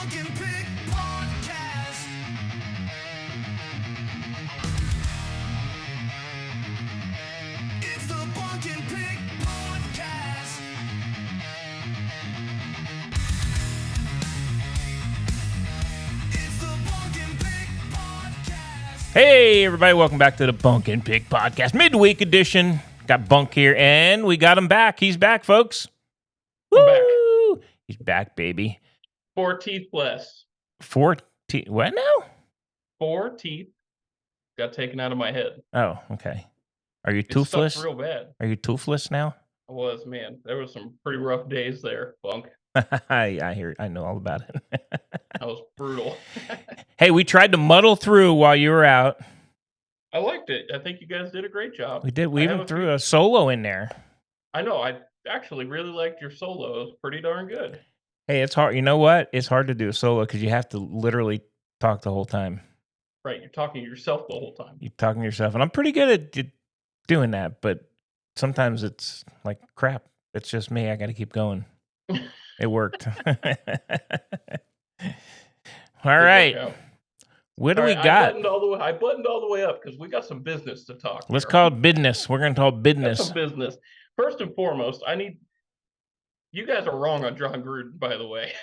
Bunk and Pig Podcast. It's the Bunk and Pig Podcast. It's the Bunk and Pig Podcast. Hey, everybody, welcome back to the Bunk and Pig Podcast, midweek edition. Got Bunk here, and we got him back. He's back, folks. I'm back. Woo! He's back, baby. 4 teeth less. 4 teeth. What now? 4 teeth got taken out of my head. Oh, okay. Are you It sucked toothless? real bad. Are you toothless now? I was, man. There was some pretty rough days there, Bunk. I hear. I know all about it. That was brutal. Hey, we tried to muddle through while you were out. I liked it. I think you guys did a great job. We did. We I even have a threw few- a solo in there. I know. I actually really liked your solo. It was pretty darn good. Hey, it's hard. You know what? It's hard to do a solo because you have to literally talk the whole time. Right. You're talking to yourself the whole time. You're talking to yourself, and I'm pretty good at doing that, but sometimes it's like crap. It's just me. I got to keep going. It worked. All right. Good workout. What do All we right, got? I buttoned all the way up because we got some business to talk. Let's here. call it business. We're going to talk Got business. some business. First and foremost, you guys are wrong on John Gruden, by the way.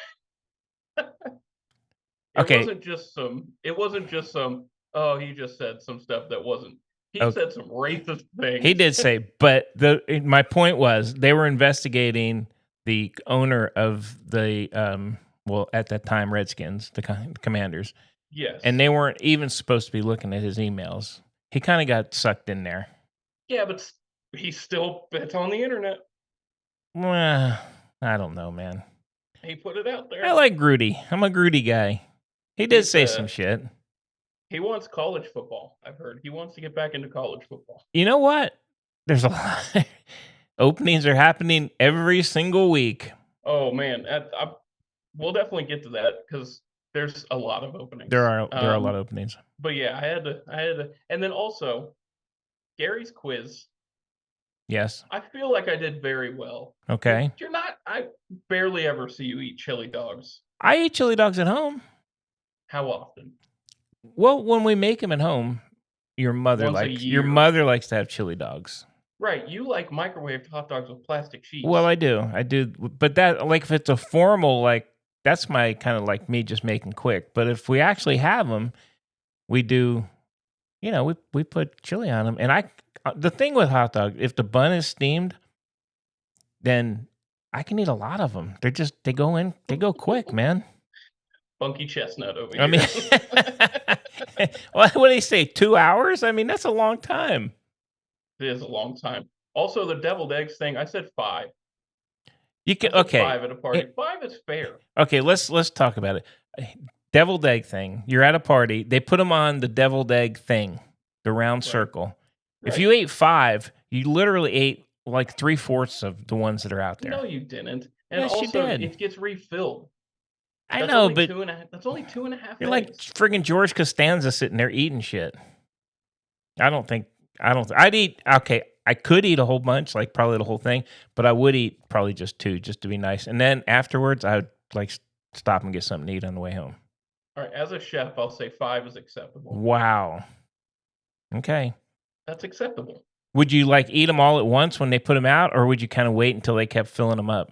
Okay. It wasn't just some, oh, he just said some stuff that wasn't. He Okay. said some racist things. He did say, but my point was they were investigating the owner of the, well, at that time, Redskins, the Commanders, Yes. and they weren't even supposed to be looking at his emails. He kind of got sucked in there. Yeah, but it's on the internet. Well, I don't know, man. He put it out there. I like Grudy. I'm a Grudy guy. He did He's, say some shit. He wants college football, I've heard. He wants to get back into college football. You know what? There's a lot. Openings are happening every single week. Oh, man. We'll definitely get to that because there's a lot of openings. There are a lot of openings. But yeah, I had to. And then also, Gary's quiz. Yes. I feel like I did very well. Okay. I barely ever see you eat chili dogs. I eat chili dogs at home. How often? Well, when we make them at home, your mother Once a likes year. to have chili dogs. Right, you like microwaved hot dogs with plastic sheets. Well, I do. But that, like, if it's a formal, like, that's my kind of like me just making quick. But if we actually have them, we do, we put chili on them. And the thing with hot dog, if the bun is steamed, then I can eat a lot of them. They go quick, man. Funky chestnut over here. I mean, what do they say? 2 hours? I mean, that's a long time. It is a long time. Also, the deviled eggs thing, I said 5. You can I said okay. 5 at a party. 5 is fair. Okay, let's talk about it. Deviled egg thing. You're at a party. They put them on the deviled egg thing, the round circle. If Right. you ate 5, you literally ate like 3/4 of the ones that are out there. No, you didn't. And Yes, you also, did. it gets refilled. I That's know, only but 2.5. That's only 2.5 you're like eggs. friggin' George Costanza sitting there eating shit. I'd eat, okay, I could eat a whole bunch, like probably the whole thing, but I would eat probably just 2, just to be nice. And then afterwards, I would like stop and get something to eat on the way home. All right, as a chef, I'll say 5 is acceptable. Wow. Okay. That's acceptable. Would you like eat them all at once when they put them out, or would you kind of wait until they kept filling them up?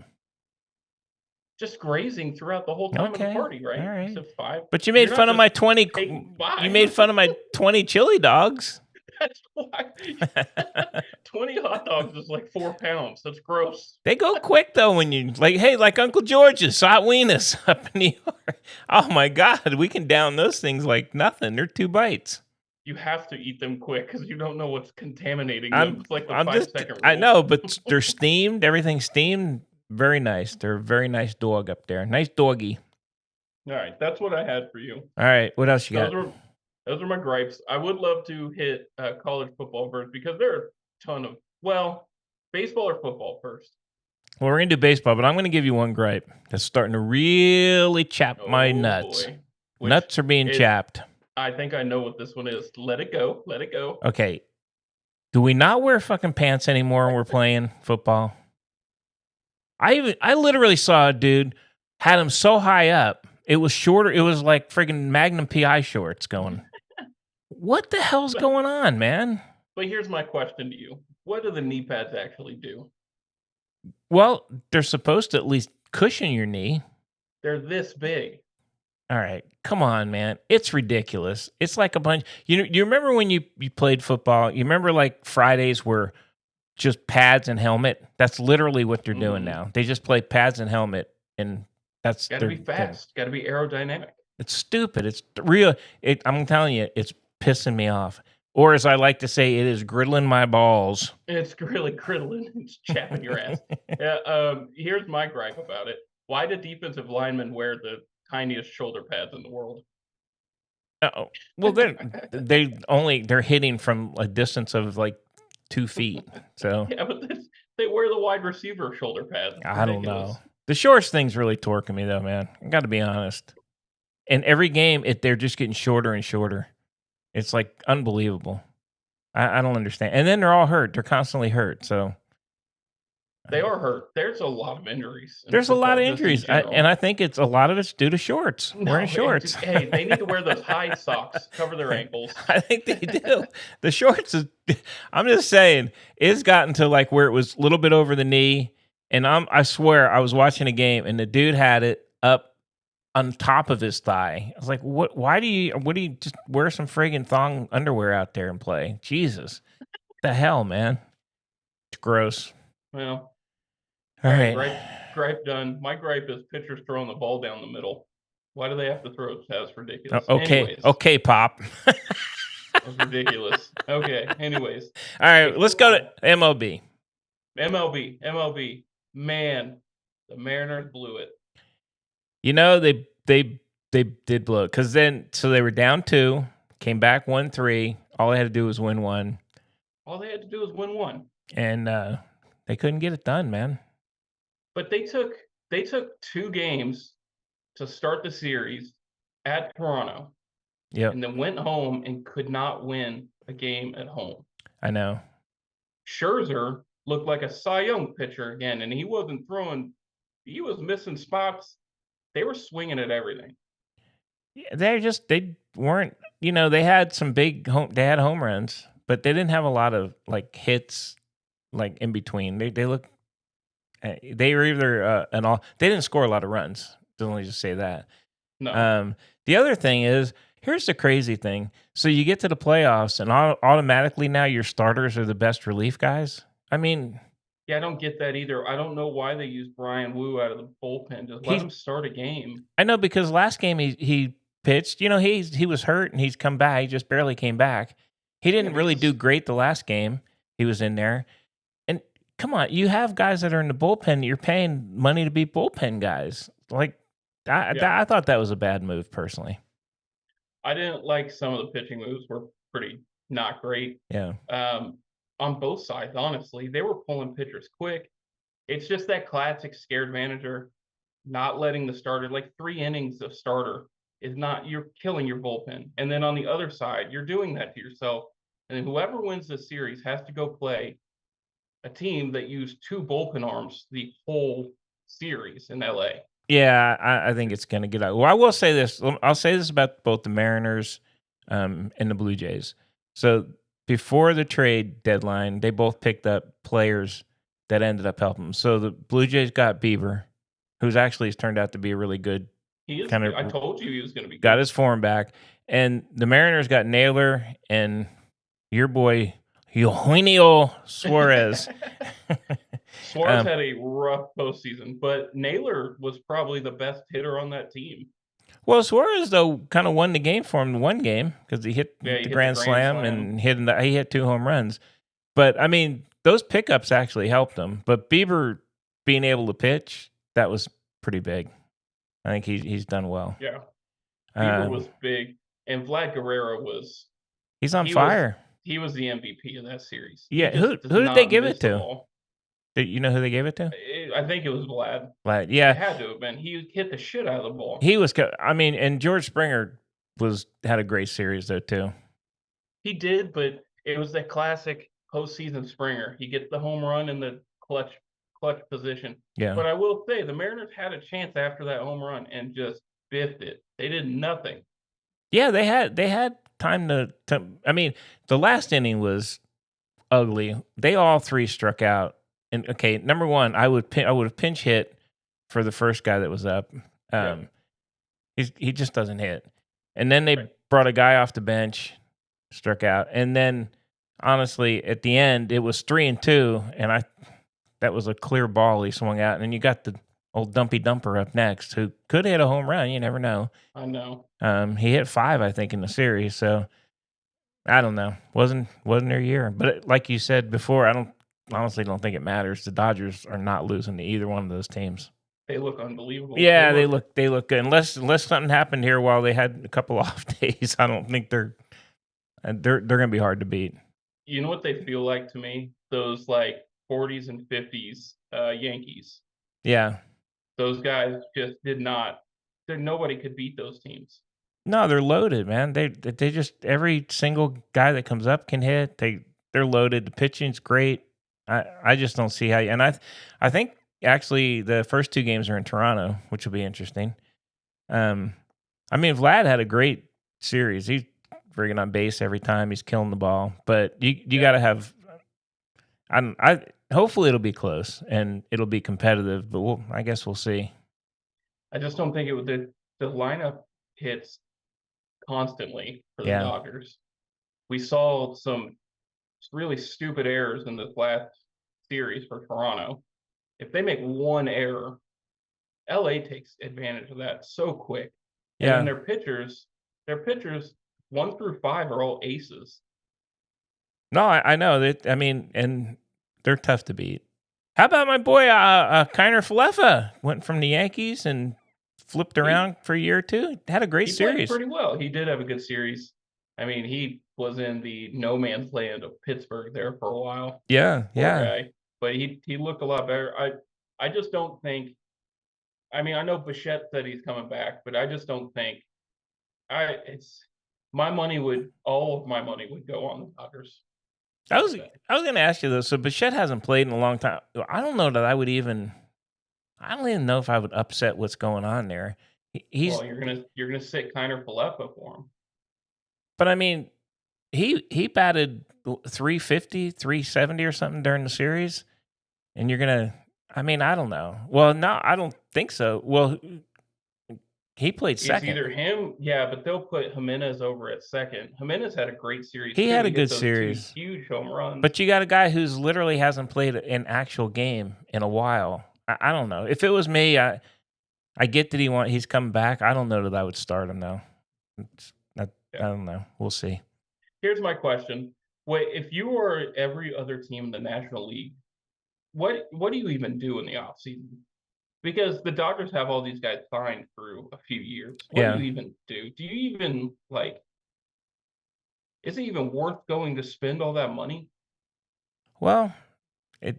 Just grazing throughout the whole time of the Okay, party, right? all right. So 5. But you made You're fun not of my just 20. taking 5. You made fun of my 20 chili dogs. That's why 20 hot dogs is like 4 pounds. That's gross. They go quick though when you like Uncle George's hot wieners up in New York. Oh my God, we can down those things like nothing. They're 2 bites. You have to eat them quick because you don't know what's contaminating them. It's like the 5-second rule. I know, but they're steamed. Everything's steamed. Very nice. They're a very nice dog up there. Nice doggy. All right, that's what I had for you. All right, what else you got? Those are my gripes. I would love to hit college football first because there are a ton of, baseball or football first. Well, we're going to do baseball, but I'm going to give you one gripe that's starting to really chap my nuts. Boy. Nuts are being chapped. I think I know what this one is. Let it go. Let it go. Okay. Do we not wear fucking pants anymore when we're playing football? I literally saw a dude, had him so high up, It was shorter. It was like friggin' Magnum PI shorts going. What the hell's going on, man? But here's my question to you: what do the knee pads actually do? Well, they're supposed to at least cushion your knee. They're this big. All right, come on, man. It's ridiculous. It's like a bunch. You remember when you played football? You remember like Fridays were just pads and helmet? That's literally what they're doing now. They just play pads and helmet, and that's Got to be thing. fast. Got to be aerodynamic. It's stupid. It's real. I'm telling you, it's pissing me off. Or as I like to say, it is griddling my balls. It's really criddling. It's chapping your ass. Yeah. Here's my gripe about it. Why do defensive linemen wear the tiniest shoulder pads in the world? Oh, well, they're hitting from a distance of like 2 feet. So Yeah, but they wear the wide receiver shoulder pads. It's I don't ridiculous. know. The shorts thing's really torquing me though, man. I got to be honest. And every game, they're just getting shorter and shorter. It's like unbelievable. I don't understand. And then they're all hurt. They're constantly hurt. So They are hurt. There's a lot of injuries. in there's a lot of football, just in injuries, general. and I think it's a lot of it's due to shorts. No, Wearing it's shorts. hey, they need to wear those high socks, cover their ankles. I think they do. The shorts is. I'm just saying, it's gotten to like where it was a little bit over the knee, and I swear I was watching a game, and the dude had it up on top of his thigh. I was like, what? Why do you? What do you just wear some friggin' thong underwear out there and play? Jesus, the hell, man. It's gross. Well, All right, right. gripe done. My gripe is pitchers throwing the ball down the middle. Why do they have to throw it? That's ridiculous. Okay. Anyways, Okay, Pop. that's ridiculous. Okay. Anyways, All right, let's go to MLB. MLB. Man, the Mariners blew it. You know, they did blow it because then so they were down 2, came back 1-3. All they had to do was win 1, All they had to do was win 1. and they couldn't get it done, man. But they took 2 games to start the series at Toronto, Yep, and then went home and could not win a game at home. I know. Scherzer looked like a Cy Young pitcher again, and he wasn't throwing. He was missing spots. They were swinging at everything. Yeah, they weren't. They had some big they had home runs, but they didn't have a lot of like hits like in between. They look. They were either an all. They didn't score a lot of runs. Don't let me just say that. No, The other thing is, here's the crazy thing. So you get to the playoffs, and automatically now your starters are the best relief guys. I mean, yeah, I don't get that either. I don't know why they used Brian Wu out of the bullpen. Just let him start a game. I know because last game he pitched. He was hurt and he's come back. He just barely came back. He didn't really do great the last game. He was in there. And come on, you have guys that are in the bullpen. You're paying money to be bullpen guys. Like I thought that was a bad move personally. I didn't like some of the pitching moves. Were pretty not great. Yeah. On both sides, honestly, they were pulling pitchers quick. It's just that classic scared manager, not letting the starter, like 3 innings of starter is not, you're killing your bullpen. And then on the other side, you're doing that to yourself. And then whoever wins the series has to go play a team that used 2 bullpen arms the whole series in LA. Yeah, I think it's going to get out. Well, I will say this. I'll say this about both the Mariners and the Blue Jays. So before the trade deadline, they both picked up players that ended up helping them. So the Blue Jays got Bieber, who's actually has turned out to be a really good. He is. Kinda I told you he was going to be Got good. his form back. And the Mariners got Naylor and your boy, Eugenio Suarez. Suarez had a rough postseason, but Naylor was probably the best hitter on that team. Well, Suarez though kind of won the game for him in one game because he hit the grand slam and he hit 2 home runs. But I mean, those pickups actually helped him. But Bieber being able to pitch, that was pretty big. I think he's done well. Yeah, Bieber was big, and Vlad Guerrero was. He's on fire. He was the MVP of that series. Yeah, who did they give it to? Do you know who they gave it to? I think it was Vlad. Vlad, yeah. It had to have been. He hit the shit out of the ball. He was. I mean, and George Springer had a great series though too. He did, but it was that classic postseason Springer. He gets the home run in the clutch position. Yeah. But I will say the Mariners had a chance after that home run and just biffed it. They did nothing. Yeah, they had time to. I mean, the last inning was ugly. They all three struck out. And okay, number one, I would have pinch hit for the first guy that was up. Yep. He just doesn't hit. And then they Right. brought a guy off the bench, struck out. And then honestly, at the end, it was 3-2, and that was a clear ball he swung out. And then you got the old Dumpy Dumper up next, who could hit a home run. You never know. I know. He hit 5, I think, in the series. So I don't know. Wasn't their year. But like you said before, I honestly don't think it matters. The Dodgers are not losing to either one of those teams. They look unbelievable. Yeah, they look good. Unless something happened here while they had a couple off days, I don't think they're going to be hard to beat. You know what they feel like to me? Those like 40s and 50s Yankees. Yeah. Those guys just did not. Nobody could beat those teams. No, they're loaded, man. They just every single guy that comes up can hit. They're loaded. The pitching's great. I just don't see how. And I think actually the first 2 games are in Toronto, which will be interesting. I mean, Vlad had a great series. He's friggin' on base every time. He's killing the ball. But you got to have. I hopefully it'll be close and it'll be competitive. But I guess we'll see. I just don't think it would. The lineup hits constantly for the Yeah. Dodgers. We saw some really stupid errors in this last series for Toronto. If they make one error, LA takes advantage of that so quick. And Yeah. then their pitchers 1 through 5 are all aces. No, I know that. I mean, and they're tough to beat. How about my boy Kiner Falefa? Went from the Yankees and flipped around for a year or two. Had a great He played series. pretty well. He did have a good series. I mean, he was in the no man's land of Pittsburgh there for a while. Yeah, Poor yeah. guy. But he looked a lot better. I just don't think. I mean, I know Bichette said he's coming back, but I just don't think. All of my money would go on the Dodgers. I was going to ask you though. So Bichette hasn't played in a long time. I don't know that I would even. I don't even know if I would upset what's going on there. He's. Well, you're gonna sit Kiner Falefa for him. But I mean, he batted 350, 370 or something during the series, and you're gonna. I mean, I don't know. Well, no, I don't think so. Well, he played second. It's either him, yeah, but they'll put Jimenez over at second. Jimenez had a great series. He too. had a hit good those series. 2 huge home runs. But you got a guy who's literally hasn't played an actual game in a while. I don't know. If it was me, I get that he's coming back. I don't know that I would start him though. I don't know. We'll see. Here's my question: if you were every other team in the National League, what do you even do in the offseason? Because the Dodgers have all these guys signed through a few years. What do you even do? Do you even is it even worth going to spend all that money? Well, the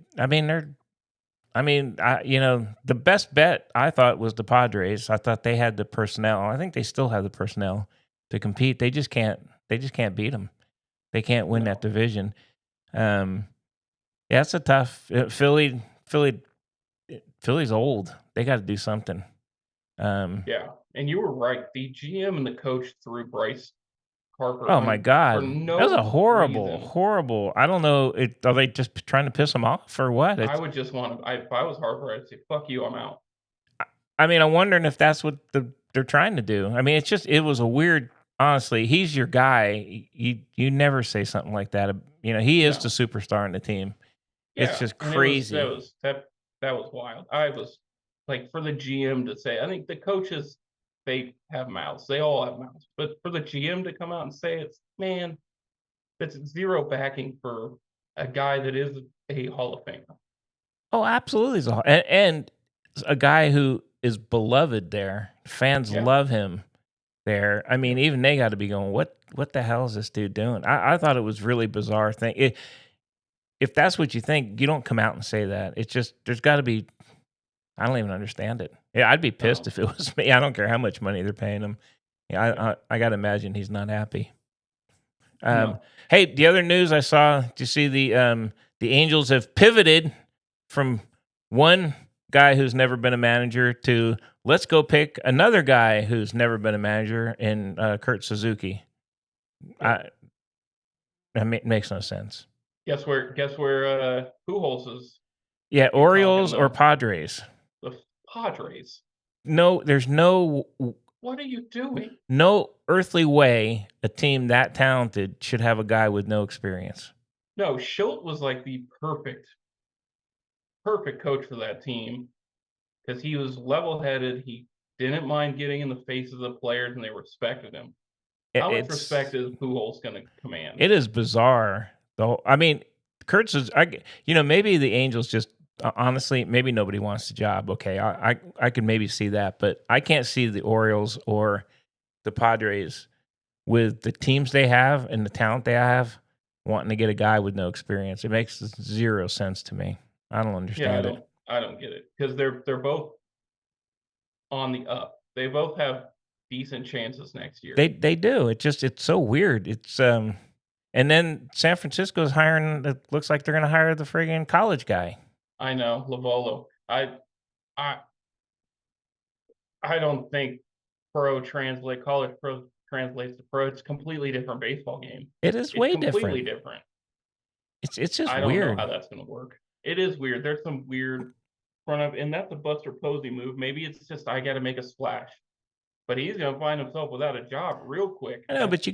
best bet I thought was the Padres. I thought they had the personnel. I think they still have the personnel to compete. They just can't beat them. They can't win that division. Yeah, it's a tough Philly's old. They got to do something. Yeah, and you were right. The GM and the coach threw Bryce Harper. Oh my God, for no that was a horrible, reason. horrible. I don't know. Are they just trying to piss him off or what? I would just want to. If I was Harper, I'd say, "Fuck you, I'm out." I mean, I'm wondering if that's what they're trying to do. I mean, it was a weird. Honestly, he's your guy. You never say something like that. He is the superstar in the team. Yeah, It's just and crazy. That was wild. I was like, for the GM to say, I think the coaches, they have mouths. They all have mouths. But for the GM to come out and say it's, man, that's zero backing for a guy that is a Hall of Famer. Oh, absolutely. And a guy who is beloved there. Fans love him there. I mean, even they got to be going, what the hell is this dude doing? I thought it was really bizarre thing. If that's what you think, you don't come out and say that. It's just, there's got to be, I don't even understand it. Yeah, I'd be pissed if it was me. I don't care how much money they're paying him. Yeah, I got to imagine he's not happy. Hey, the other news I saw, did you see the Angels have pivoted from one guy who's never been a manager to let's go pick another guy who's never been a manager in Kurt Suzuki. Yeah. Makes no sense. Guess where Pujols is? Yeah, You're talking Orioles or about Padres. the Padres. No, there's no What are you doing? earthly way a team that talented should have a guy with no experience. No, Schilt was like the perfect coach for that team because he was level-headed. He didn't mind getting in the face of the players, and they respected him. How much respect is Pujols going to command? It is bizarre. Kurtz is. Maybe the Angels just honestly, maybe nobody wants the job. Okay, I could maybe see that, but I can't see the Orioles or the Padres with the teams they have and the talent they have wanting to get a guy with no experience. It makes zero sense to me. I don't understand it. I don't get it because they're both on the up. They both have decent chances next year. They do. It's so weird. And then San Francisco's hiring. It looks like they're going to hire the friggin' college guy. I know Lavolo. I don't think college pro translates to pro. It's a completely different baseball game. It is way completely different. different. It's just I don't weird. know how that's going to work. It is weird. There's some weird and that's a Buster Posey move. Maybe it's just I got to make a splash, but he's going to find himself without a job real quick. I know, but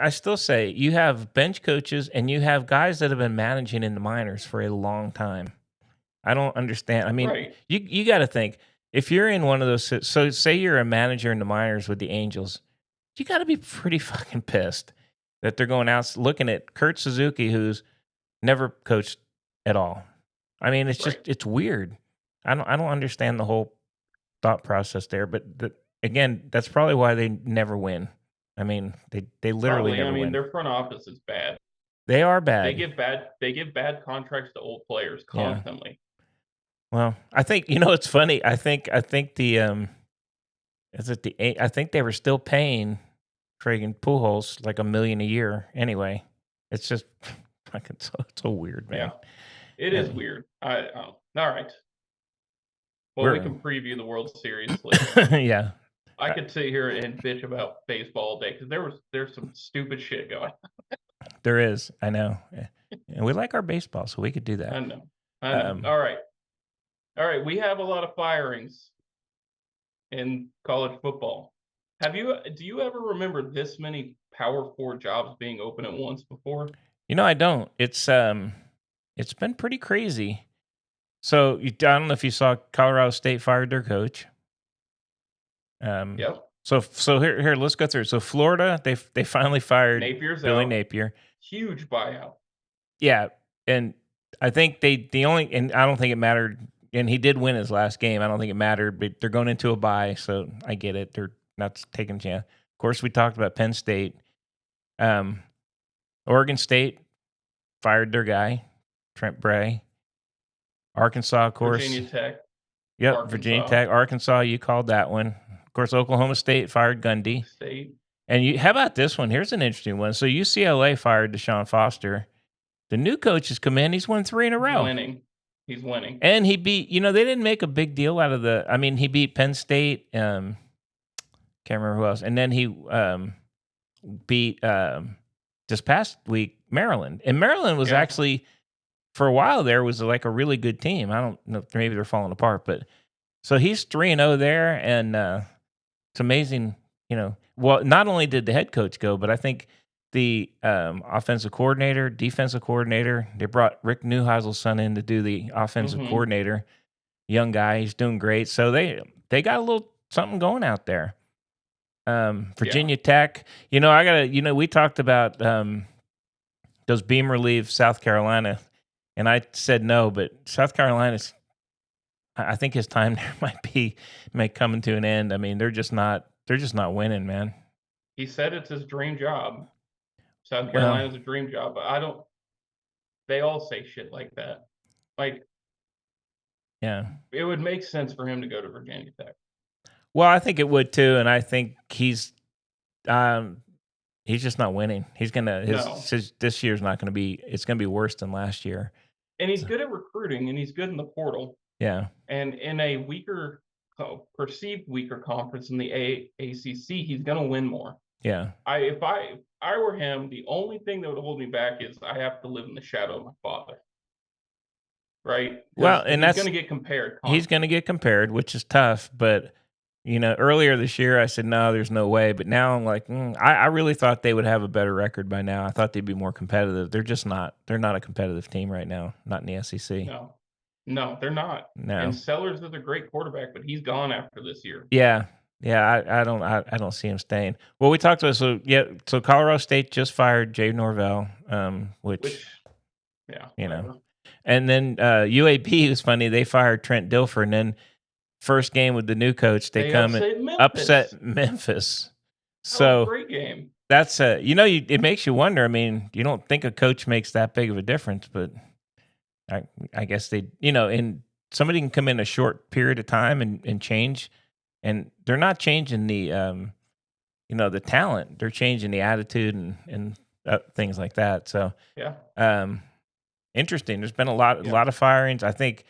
I still say you have bench coaches and you have guys that have been managing in the minors for a long time. I don't understand. I mean, Right. you got to think if you're in one of those. So say you're a manager in the minors with the Angels, you got to be pretty fucking pissed that they're going out looking at Kurt Suzuki, who's never coached at all. I mean, it's just it's weird. I don't understand the whole thought process there, but again, that's probably why they never win. I mean, they literally never win. Their front office is bad. They are bad. They give bad contracts to old players constantly. Well, I think it's funny. I think the I think they were still paying friggin' Pujols like $1 million a year anyway. It's just fucking so weird, man. Yeah, it is weird. All right. Well, we can preview the World Series later. Yeah. I could sit here and bitch about baseball all day because there's some stupid shit going on. There is. I know. And we like our baseball, so we could do that. I know. All right. We have a lot of firings in college football. Do you ever remember this many Power 4 jobs being open at once before? I don't. It's been pretty crazy. So I don't know if you saw Colorado State fired their coach. Yep. So here let's go through. So Florida, they finally fired Billy Napier. Huge buyout. Yeah, and I think and I don't think it mattered. And he did win his last game. I don't think it mattered, but they're going into a bye, so I get it. They're not taking a chance. Of course, we talked about Penn State. Oregon State fired their guy, Trent Bray. Arkansas, of course. Virginia Tech. Yep, Arkansas. Virginia Tech. Arkansas, you called that one. Of course, Oklahoma State fired Gundy. State. And how about this one? Here's an interesting one. So UCLA fired Deshaun Foster. The new coach has come in. He's won 3 in a row. He's winning. And he beat, they didn't make a big deal out of he beat Penn State. Can't remember who else. And then he beat, this past week, Maryland. And Maryland was actually, for a while there, was like a really good team. I don't know, maybe they're falling apart. But so he's 3-0 there. And it's amazing, Well, not only did the head coach go, but I think the offensive coordinator, defensive coordinator, they brought Rick Neuheisel's son in to do the offensive coordinator. Young guy, he's doing great. So they got a little something going out there. Virginia Tech, we talked about does Beamer leave South Carolina? And I said no, but South Carolina's, I think his time there might come to an end. I mean, they're just not winning, man. He said it's his dream job. South Carolina's a dream job, but they all say shit like that. Like, yeah, it would make sense for him to go to Virginia Tech. Well, I think it would too, and I think he's just not winning. He's this year's not going to be. It's going to be worse than last year. And he's good at recruiting, and he's good in the portal. Yeah. And in a weaker perceived weaker conference in the ACC, he's going to win more. Yeah. If I were him, the only thing that would hold me back is I have to live in the shadow of my father, right? Well, Because and he's going to get compared. he's going to get compared, which is tough. But earlier this year I said no, there's no way. But now I'm like, I really thought they would have a better record by now. I thought they'd be more competitive. They're just not. They're not a competitive team right now. Not in the SEC. No, they're not. No. And Sellers is a great quarterback, but he's gone after this year. Yeah. Yeah, I don't see him staying. Well, we talked about so Colorado State just fired Jay Norvell, which yeah, know. And then UAB was funny. They fired Trent Dilfer, and then first game with the new coach, they come and upset Memphis. So great game. That's it makes you wonder. I mean, you don't think a coach makes that big of a difference, but I guess they, and somebody can come in a short period of time and change, and they're not changing the, the talent. They're changing the attitude and things like that. So interesting. There's been a lot of firings. I think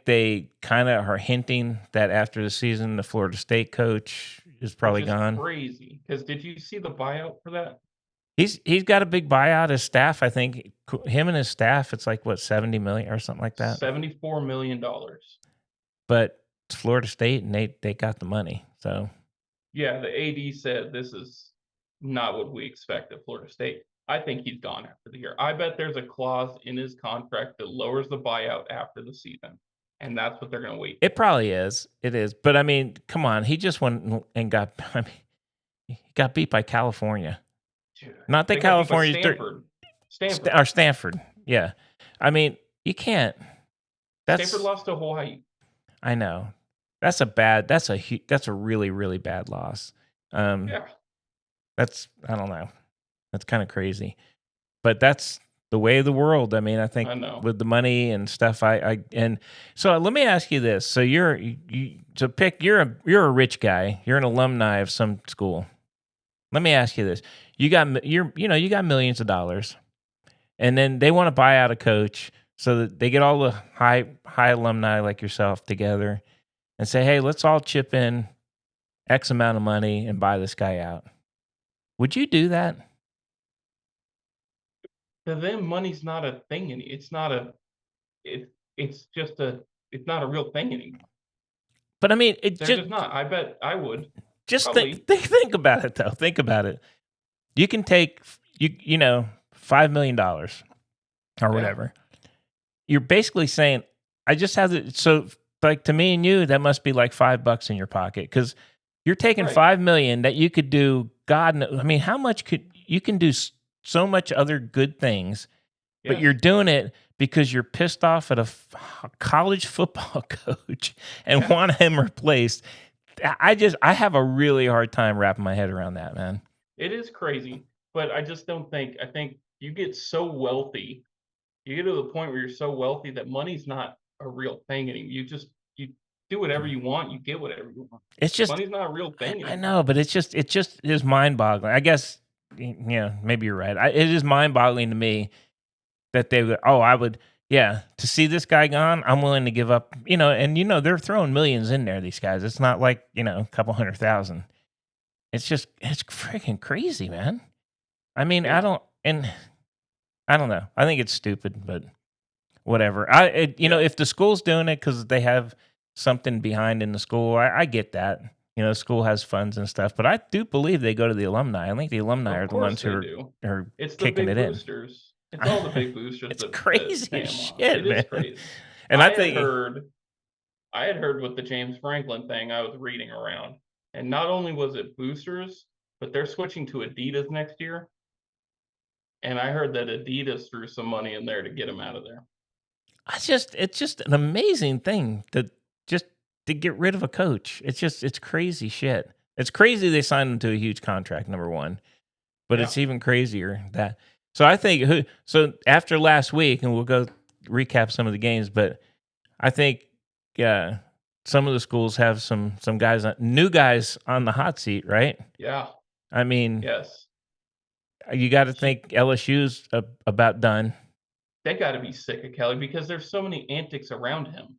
they kind of are hinting that after the season, the Florida State coach is probably gone. Crazy, because did you see the buyout for that? He's got a big buyout. His staff, I think, him and his staff, it's like what, $70 million or something like that. $74 million. But it's Florida State, and they got the money. So yeah, the AD said this is not what we expect at Florida State. I think he's gone after the year. I bet there's a clause in his contract that lowers the buyout after the season, and that's what they're going to wait for. It probably is. It is. But I mean, come on, he just went and got. I mean, he got beat by California. Dude, not that California, Stanford. Yeah, I mean, you can't. Stanford lost to Hawaii. I know. That's a really, really bad loss. Yeah. That's, I don't know. That's kind of crazy, but that's the way of the world. I mean, I think with the money and stuff, and so let me ask you this. So you're a rich guy. You're an alumni of some school. Let me ask you this. You got millions of dollars, and then they want to buy out a coach so that they get all the high alumni like yourself together and say, hey, let's all chip in X amount of money and buy this guy out. Would you do that? To them, money's not a thing. It's not a real thing anymore. But I mean, they're just not. I bet I would. Just think about it, though. Think about it. You can take $5 million or whatever. You're basically saying, I just have to. So, like, to me and you, that must be like $5 in your pocket, because you're taking $5 million that you could do. God knows. I mean, how much you can do so much other good things, but you're doing it because you're pissed off at a college football coach and want him replaced. I have a really hard time wrapping my head around that, man. It is crazy, but I just don't think. I think you get so wealthy, you get to the point where you're so wealthy that money's not a real thing anymore. You do whatever you want, you get whatever you want. It's just money's not a real thing anymore. I know, but it just is mind-boggling. I guess maybe you're right. It is mind-boggling to me that they would. Oh, I would. Yeah, to see this guy gone, I'm willing to give up. And they're throwing millions in there. These guys. It's not like a couple 100,000. It's freaking crazy, man. I mean, I don't know. I think it's stupid, but whatever. If the school's doing it because they have something behind in the school, I get that. The school has funds and stuff, but I do believe they go to the alumni. I think the alumni are the ones who are kicking it in. It's all the big boosters. It's crazy shit, man. It is crazy. And I had heard with the James Franklin thing, I was reading around, and not only was it boosters, but they're switching to Adidas next year. And I heard that Adidas threw some money in there to get him out of there. It's just an amazing thing to get rid of a coach. It's crazy shit. It's crazy they signed him to a huge contract, number one. But it's even crazier that. So I think after last week, and we'll go recap some of the games, but I think some of the schools have some guys, new guys on the hot seat, right? Yeah. I mean, yes. You got to think LSU's about done. They got to be sick of Kelly because there's so many antics around him.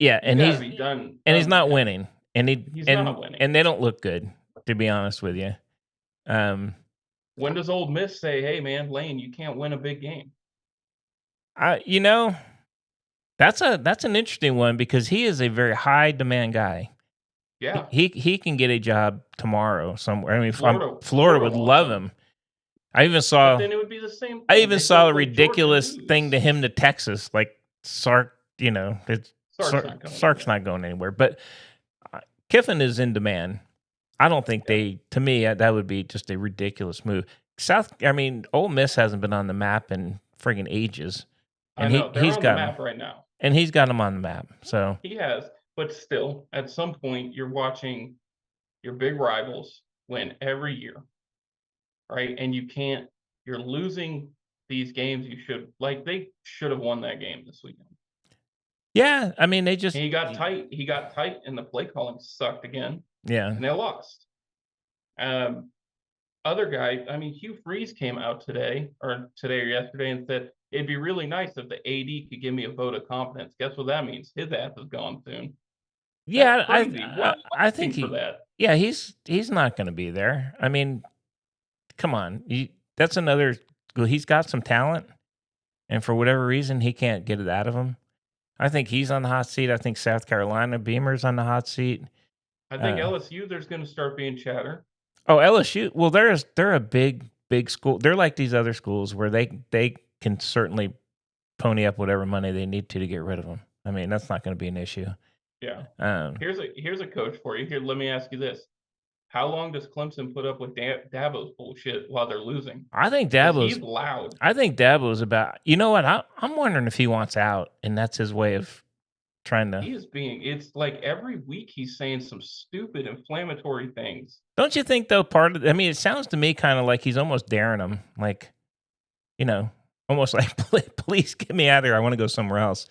Yeah, You and gotta be done. he's Done not with him. winning, and He's not winning. and they don't look good, to be honest with you. When does Old Miss say, "Hey, man, Lane, you can't win a big game"? You know, that's an interesting one because he is a very high demand guy. Yeah, He can get a job tomorrow somewhere. I mean, Florida Florida would wants love him. him. I even But saw then it would be the same I thing. even They saw both a like Georgia ridiculous thing to lose. him to Texas, like Sark. You know, Sark's not going Sark's anywhere. not going anywhere. But Kiffin is in demand. I don't think to me, that would be just a ridiculous move. Ole Miss hasn't been on the map in friggin' ages, I and know they're he's on the got map right now. and he's got them on the map. So He has, but still, at some point, you're watching your big rivals win every year, right? And you can't. You're losing these games. They should have won that game this weekend. yeah, I mean they just And he got tight. He got tight, and the play calling sucked again, yeah. and they lost. Um, Other guy, I mean, Hugh Freeze came out today or yesterday and said it'd be really nice if the AD could give me a vote of confidence. Guess what that means? His ass is gone soon. That's Yeah, crazy. We're I think waiting for that. yeah, he's not going to be there. I mean, come on. That's another well, he's got some talent and for whatever reason he can't get it out of him. I think he's on the hot seat. I think South Carolina Beamer's on the hot seat. I think LSU, there's going to start being chatter. Oh, LSU. Well, they're a big school. They're like these other schools where they can certainly pony up whatever money they need to get rid of them. I mean, that's not going to be an issue. Yeah. Um, Here's a coach for you. Here, let me ask you this: how long does Clemson put up with Dabo's bullshit while they're losing? I think 'Cause Dabo's he's loud. I think Dabo's about. You know what? I'm wondering if he wants out, and that's his way of trying to. He is being. It's like every week he's saying some stupid inflammatory things. Don't you think though? I mean, it sounds to me kind of like he's almost daring him, like you know, almost like please get me out of here. I want to go somewhere else.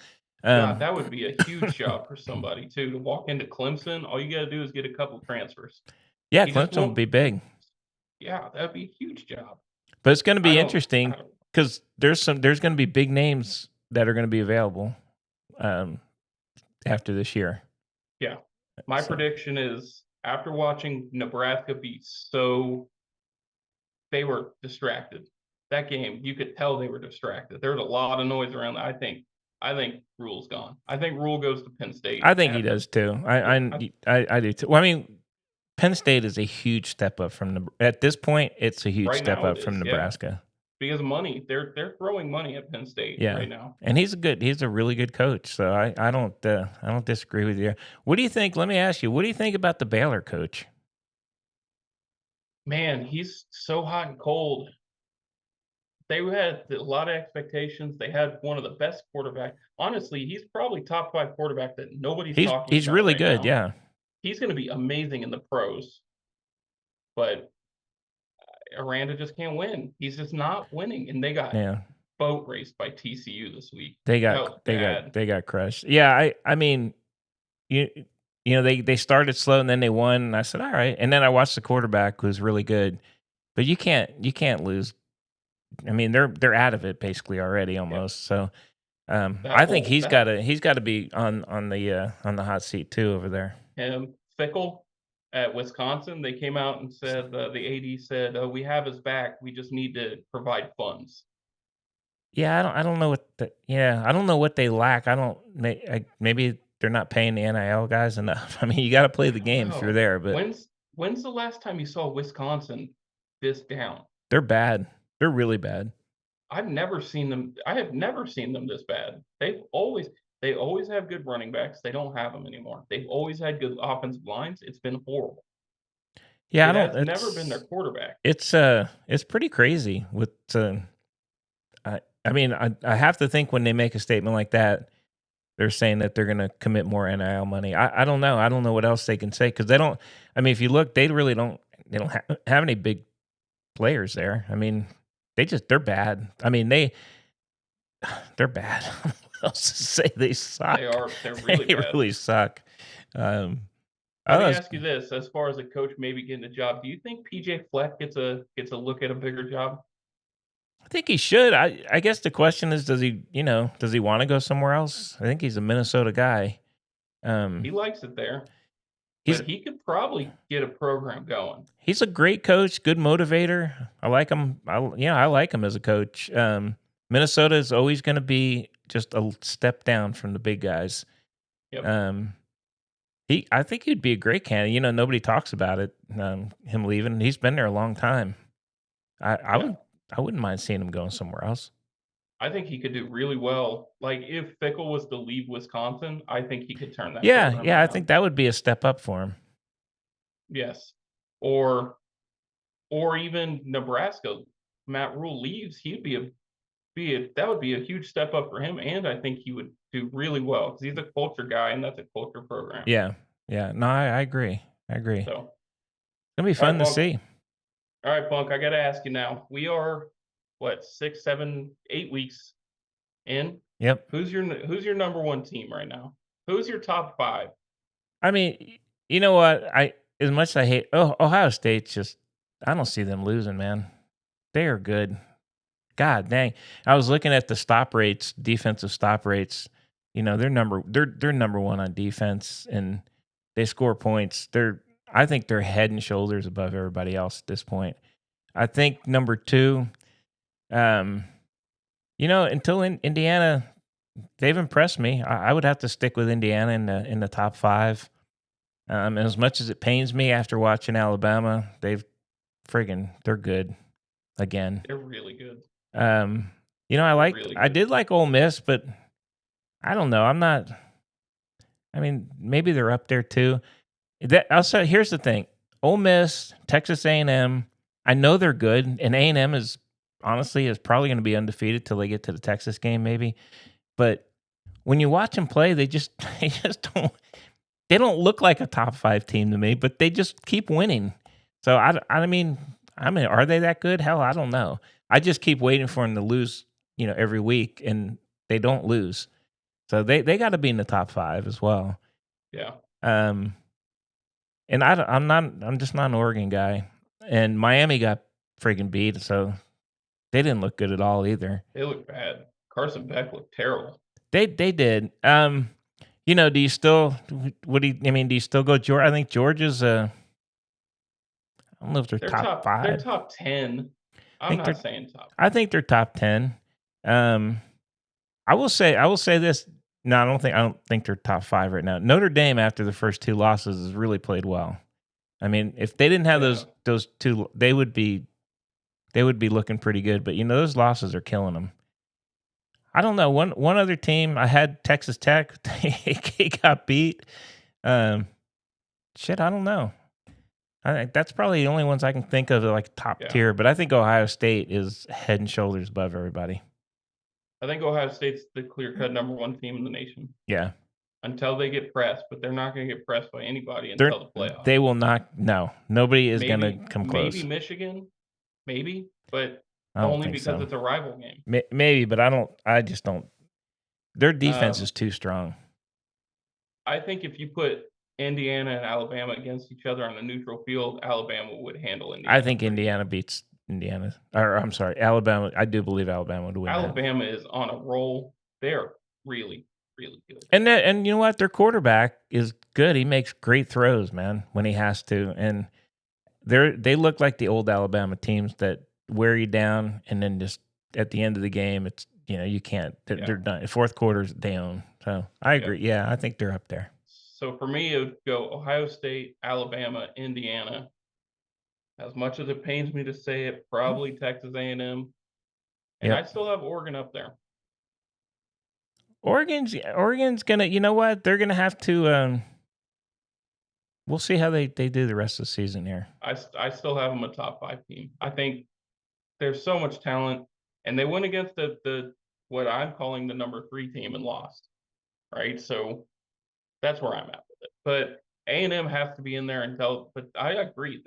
God, that would be a huge job for somebody too to walk into Clemson. All you got to do is get a couple transfers. Yeah, He just Clemson would be big, Yeah, that'd be a huge job. but it's going to I be don't- interesting I don't- because there's going to be big names that are going to be available after this year. Yeah, my So- prediction is after watching Nebraska be so, they were distracted. That game, you could tell they were distracted. There was a lot of noise around. I think Rule's gone. I think Rule goes to Penn State. I think he after- does too. I do too. Well, I mean, Penn State is a huge step up from at this point. It's a huge Right step now up it from is, yeah. Nebraska. because of money. They're throwing money at Penn State Yeah. right now. And he's a really good coach. So I don't disagree with you. What do you think? Let me ask you. What do you think about the Baylor coach? Man, he's so hot and cold. They had a lot of expectations. They had one of the best quarterbacks. Honestly, he's probably top 5 quarterback that nobody's talking He's about really right good. now. Yeah. He's going to be amazing in the pros. But Aranda just can't win. He's just not winning, and they got Yeah. boat raced by TCU this week. They That got was bad. they got crushed. Yeah, I mean, you they started slow and then they won. And I said, all right. And then I watched the quarterback who was really good, but you can't lose. I mean, they're out of it basically already almost. So I think he's got to be on the hot seat too over there. Him, Fickle at Wisconsin, they came out and said the AD said we have his back. We just need to provide funds. Yeah, I don't know I don't know what they lack. Maybe they're not paying the NIL guys enough. I mean, you got to play the game if you're there, but When's the last time you saw Wisconsin this down? they're bad. They're really bad. I have never seen them this bad. They always have good running backs. They don't have them anymore. They've always had good offensive lines. It's been horrible. Yeah, It has never been their quarterback. It's pretty crazy with I mean, I have to think when they make a statement like that, they're saying that they're going to commit more NIL money. I don't know. I don't know what else they can say because they don't. I mean, if you look, they really don't. They don't have any big players there. I mean, they're bad. I mean, they're bad. What else to say? They suck. They're really They bad. really suck. Let me ask you this: as far as a coach maybe getting a job, do you think PJ Fleck gets a look at a bigger job? I think he should. I guess the question is, does he want to go somewhere else? I think he's a Minnesota guy. He likes it there, He's but he could probably get a program going. he's a great coach, good motivator. I like him. I like him as a coach. Minnesota is always going to be just a step down from the big guys. Yep. I think he'd be a great candidate. Nobody talks about it. Him leaving. He's been there a long time. I Yeah. wouldn't mind seeing him going somewhere else. I think he could do really well. Like if Fickle was to leave Wisconsin, I think he could turn that Yeah, program yeah. I around. think that would be a step up for him. Yes. Or even Nebraska. Matt Rule leaves, he'd that would be a huge step up for him, and I think he would do really well because he's a culture guy, and that's a culture program. Yeah, yeah. No, I agree. I agree. It's So, gonna be fun to Bunk. see. All right, Bunk, I got to ask you now. We are what 6, 7, 8 weeks in. Yep. Who's your number one team right now? Who's your top 5? I mean, you know what? As much as I hate Ohio State's just I don't see them losing, man. They are good. God dang. I was looking at the stop rates, defensive stop rates. They're number one on defense and they score points. I think they're head and shoulders above everybody else at this point. I think number 2, until Indiana, they've impressed me. I would have to stick with Indiana in the top 5. And as much as it pains me after watching Alabama, they're good again. They're really good. I did like Ole Miss, but I don't know. Maybe they're up there too. Here's the thing: Ole Miss, Texas A&M. I know they're good, and A&M is probably going to be undefeated till they get to the Texas game, maybe. But when you watch them play, they just don't. They don't look like a top 5 team to me, but they just keep winning. So I mean, are they that good? Hell, I don't know. I just keep waiting for them to lose, every week, and they don't lose. So they got to be in the top 5 as well. Yeah. And I'm just not an Oregon guy. And Miami got friggin' beat, so they didn't look good at all either. They look bad. Carson Beck looked terrible. They did. Do you still do you still go Georgia? I think Georgia's I don't know if they're top 5. They're top 10. I'm not saying top. I think they're top 10. I will say this. No, I don't think they're top 5 right now. Notre Dame, after the first 2 losses, has really played well. I mean, if they didn't have those 2, they would be looking pretty good. But those losses are killing them. I don't know. One other team, I had Texas Tech. They got beat. I don't know. I think that's probably the only ones I can think of like top tier. But I think Ohio State is head and shoulders above everybody. I think Ohio State's the clear-cut number 1 team in the nation. Yeah. Until they get pressed, but they're not going to get pressed by anybody until the playoffs. They will not. No, nobody is going to come close. Maybe Michigan, but only because it's a rival game. Maybe, but I just don't. Their defense is too strong. I think if you put Indiana and Alabama against each other on a neutral field, Alabama would handle Indiana. I think Indiana beats Indiana. Or I'm sorry, Alabama. I do believe Alabama would win. Alabama is on a roll. They're really, really good. And you know what? Their quarterback is good. He makes great throws, man, when he has to. And they look like the old Alabama teams that wear you down, and then just at the end of the game, it's you can't. They're done. Fourth quarter's down. So I agree. Yeah, I think they're up there. So for me, it would go Ohio State, Alabama, Indiana. As much as it pains me to say it, probably Texas A&M, and I'd still have Oregon up there. Oregon's gonna. You know what? They're gonna have to. We'll see how they do the rest of the season here. I still have them a top 5 team. I think there's so much talent, and they went against the what I'm calling the number 3 team and lost. Right, so that's where I'm at with it. But A&M has to be in there but I agree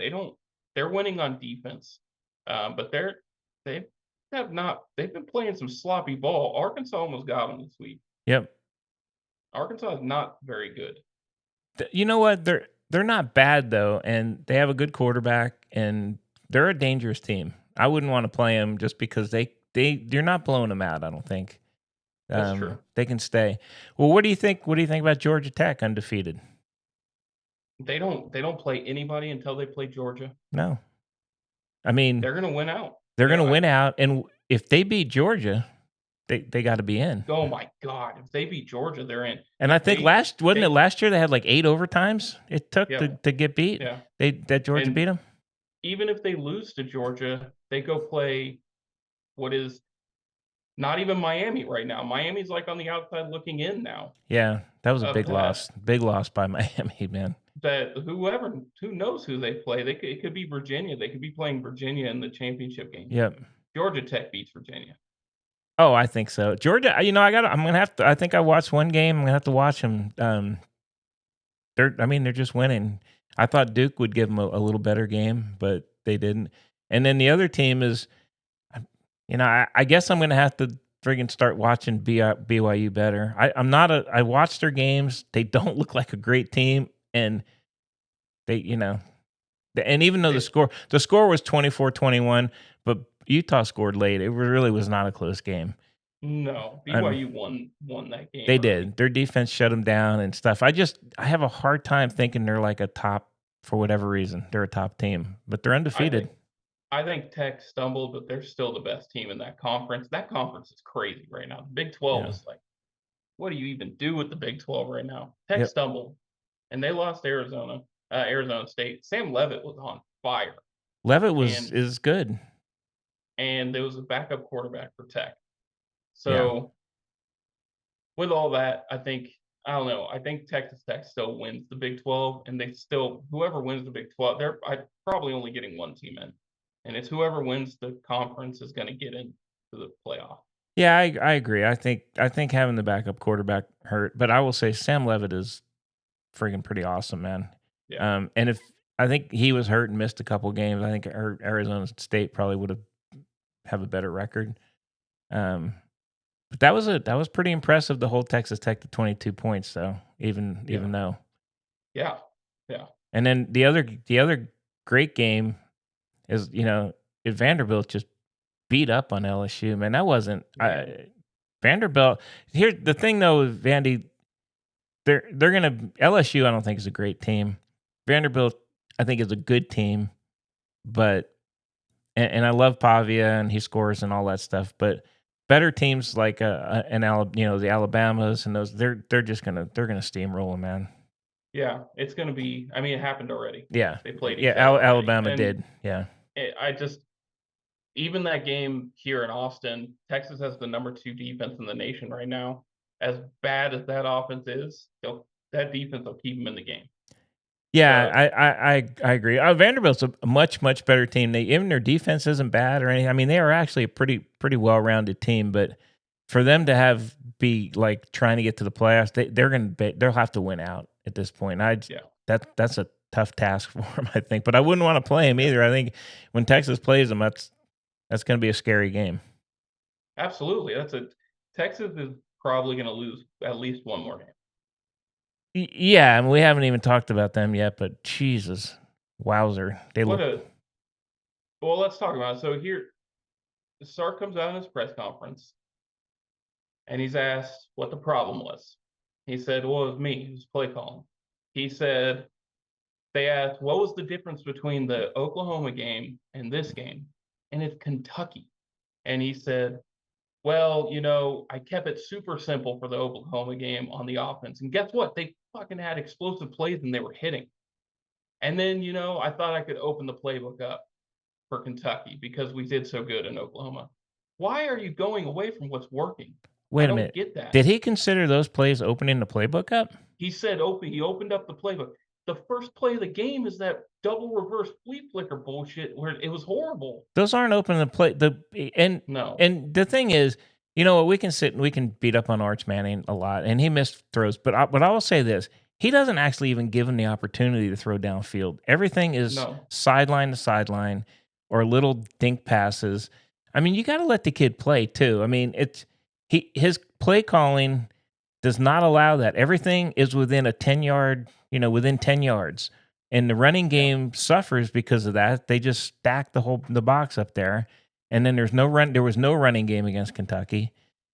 they're winning on defense, but they've been playing some sloppy ball. Arkansas almost got them this week. Yep. Arkansas is not very good. You know what? They're not bad though, and they have a good quarterback, and they're a dangerous team. I wouldn't want to play them just because you're not blowing them out. I don't think. That's true. They can stay. Well, what do you think? What do you think about Georgia Tech undefeated? They don't play anybody until they play Georgia. No, I mean They're gonna win out. they're You going know, to win out, and if they beat Georgia, they got to be in. oh my God, if they beat Georgia, they're in. And I If think they wasn't it take- last year they had like 8 overtimes it took Yeah. to get beat. Yeah. That Georgia And beat them. even if they lose to Georgia, they go play what is not even Miami right now. Miami's like on the outside looking in now. Yeah, that was a Of big that. loss. Big loss by Miami, man. That who knows who they play? It could be Virginia. They could be playing Virginia in the championship game. Yep. Georgia Tech beats Virginia. Oh, I think so. Georgia, I'm gonna have to. I think I watched one game. I'm gonna have to watch them. They're just winning. I thought Duke would give them a little better game, but they didn't. And then the other team is, I guess I'm gonna have to friggin' start watching BYU better. I'm not I watched their games. They don't look like a great team, and they, and even though the score was 24-21, but Utah scored late. It really was not a close game. No, BYU won that game. They early. did. Their defense shut them down and stuff. I have a hard time thinking they're like a top, for whatever reason. They're a top team, but they're undefeated. I think Tech stumbled, but they're still the best team in that conference. That conference is crazy right now. The Big 12 is like, what do you even do with the Big 12 right now? Tech stumbled, and they lost to Arizona State. Sam Levitt was on fire. Levitt is good. And there was a backup quarterback for Tech. So with all that, I don't know. I think Texas Tech still wins the Big 12, and whoever wins the Big 12, they're probably only getting one team in, and it's whoever wins the conference is going to get into the playoff. Yeah, I agree. I think having the backup quarterback hurt, but I will say Sam Levitt is friggin' pretty awesome, man. Yeah. And if I think he was hurt and missed a couple games, I think Arizona State probably would have a better record. But that was pretty impressive. The whole Texas Tech to 22 points, though. Even though. Yeah. And then the other great game is Vanderbilt just beat up on LSU. Man, that wasn't Vanderbilt. Here's the thing though, Vandy. They're gonna LSU. I don't think is a great team. Vanderbilt, I think, is a good team, but and I love Pavia and he scores and all that stuff, but better teams like the Alabamas and those they're gonna steamroll them, man. Yeah, it's going to be. I mean, it happened already. Yeah, They played. Yeah, each other already. Alabama And did. Yeah, even that game here in Austin, Texas has the number 2 defense in the nation right now. As bad as that offense is, that defense will keep them in the game. Yeah, I agree. Vanderbilt's a much better team. Even their defense isn't bad or anything. I mean, they are actually a pretty well rounded team. But for them to be like trying to get to the playoffs, they'll have to win out at this point. That's a tough task for them, I think. But I wouldn't want to play them either. I think when Texas plays them, that's going to be a scary game. Absolutely, Texas is probably going to lose at least one more game. Yeah, and we haven't even talked about them yet, but Jesus, wowzer. Well, let's talk about it. So here, Sark comes out in his press conference, and he's asked what the problem was. He said, well, it was me. It was play calling. He said, they asked, what was the difference between the Oklahoma game and this game? And it's Kentucky. And he said, well, I kept it super simple for the Oklahoma game on the offense. And guess what? They fucking had explosive plays and they were hitting. And then, I thought I could open the playbook up for Kentucky because we did so good in Oklahoma. Why are you going away from what's working? Wait a minute. I don't get that. Did he consider those plays opening the playbook up? He said he opened up the playbook. The first play of the game is that double reverse flea flicker bullshit where it was horrible. Those aren't opening the play. No. And the thing is, we can sit and we can beat up on Arch Manning a lot, and he missed throws. But I will say this: he doesn't actually even give him the opportunity to throw downfield. Everything is sideline to sideline or little dink passes. I mean, you got to let the kid play too. I mean, his play calling does not allow that. Everything is within a 10-yard, within 10 yards. And the running game suffers because of that. They just stack the box up there. And then there was no running game against Kentucky.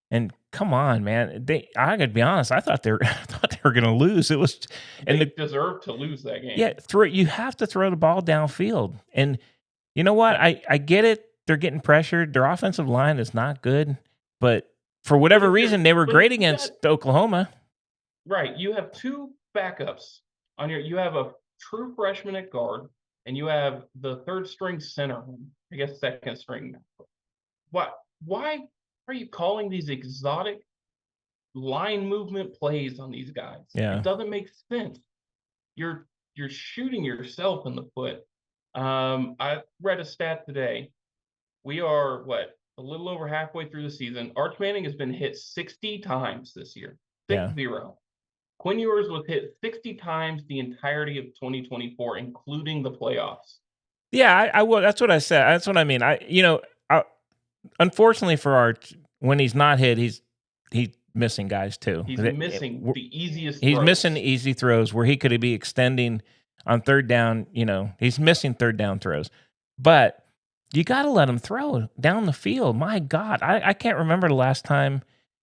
And come on, man. I gotta be honest. I thought they were gonna lose. It was, and They the deserve to lose that game. yeah, you have to throw the ball downfield. And you know what? Yeah. I get it. They're getting pressured. Their offensive line is not good, but for But whatever if reason, they were but great you got against Oklahoma. right, you have 2 backups on you have a true freshman at guard, and you have the 3rd string center, I guess 2nd string now. Why are you calling these exotic line movement plays on these guys? Yeah. It doesn't make sense. You're shooting yourself in the foot. I read a stat today. We are what? A little over halfway through the season. Arch Manning has been hit 60 times this year. Yeah. 60. Quinn Ewers was hit 60 times the entirety of 2024, including the playoffs. Yeah, I will. That's what I said. That's what I mean. Unfortunately for Arch, when he's not hit, he's missing guys too. He's missing the easiest He's throws. missing easy throws where he could be extending on third down. He's missing third down throws. But you got to let him throw down the field. My God, I can't remember the last time.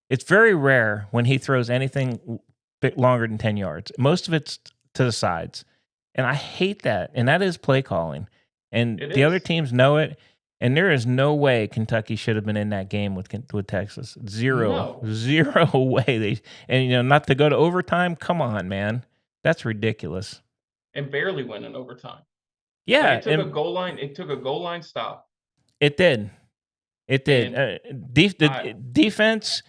It's very rare when he throws anything bit longer than 10 yards. Most of it's to the sides. And I hate that. And that is play calling. And It the other is. teams know it. And there is no way Kentucky should have been in that game with Texas. Zero way. Not to go to overtime. Come on, man, that's ridiculous. And barely went in overtime. Yeah, Like, it took a goal line. It took a goal line stop. it did. It did. And Defense,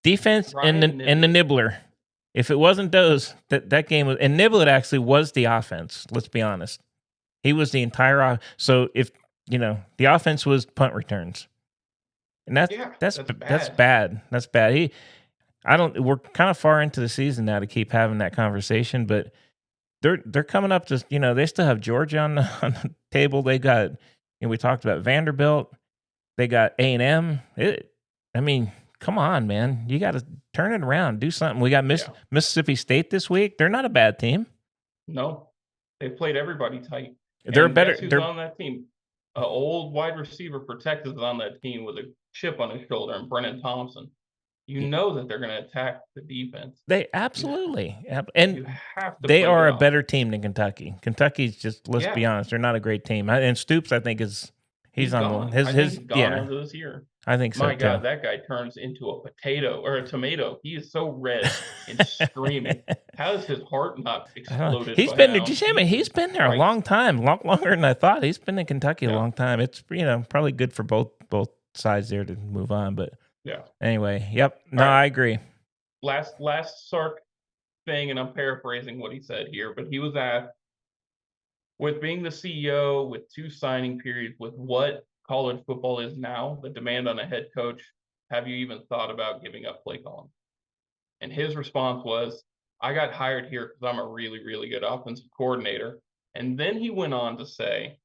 and Ryan the nibbler. If it wasn't those, that game was, and Niblett actually was the offense. Let's be honest, he was the entire. So if the offense was punt returns, and that's bad. That's bad. We're kind of far into the season now to keep having that conversation, but they're coming up to, they still have Georgia on the table. They got, we talked about Vanderbilt. They got A&M. I mean, come on, man. You got to turn it around. Do something. We got Mississippi State this week. They're not a bad team. No, they played everybody tight. They're better. Guess who's on that team? An old wide receiver for Texas is on that team with a chip on his shoulder, and Brennan Thompson. You know that they're going to attack the defense. They absolutely, and You have to they play are it a off. better team than Kentucky. Kentucky's just, let's be honest, they're not a great team. And Stoops, I think, he's on gone. his I think he's gone after this year. I think so. My too. God, that guy turns into a potato or a tomato. He is so red and screaming. How has his heart not exploded? He's been there a long time, longer than I thought. He's been in Kentucky a long time. It's probably good for both sides there to move on. But anyway, yep. No, I agree. Last Sark thing, and I'm paraphrasing what he said here, but he was asked, with being the CEO, with 2 signing periods, with what college football is now, the demand on a head coach, have you even thought about giving up play calling? And his response was, I got hired here because I'm a really, really good offensive coordinator. And then he went on to say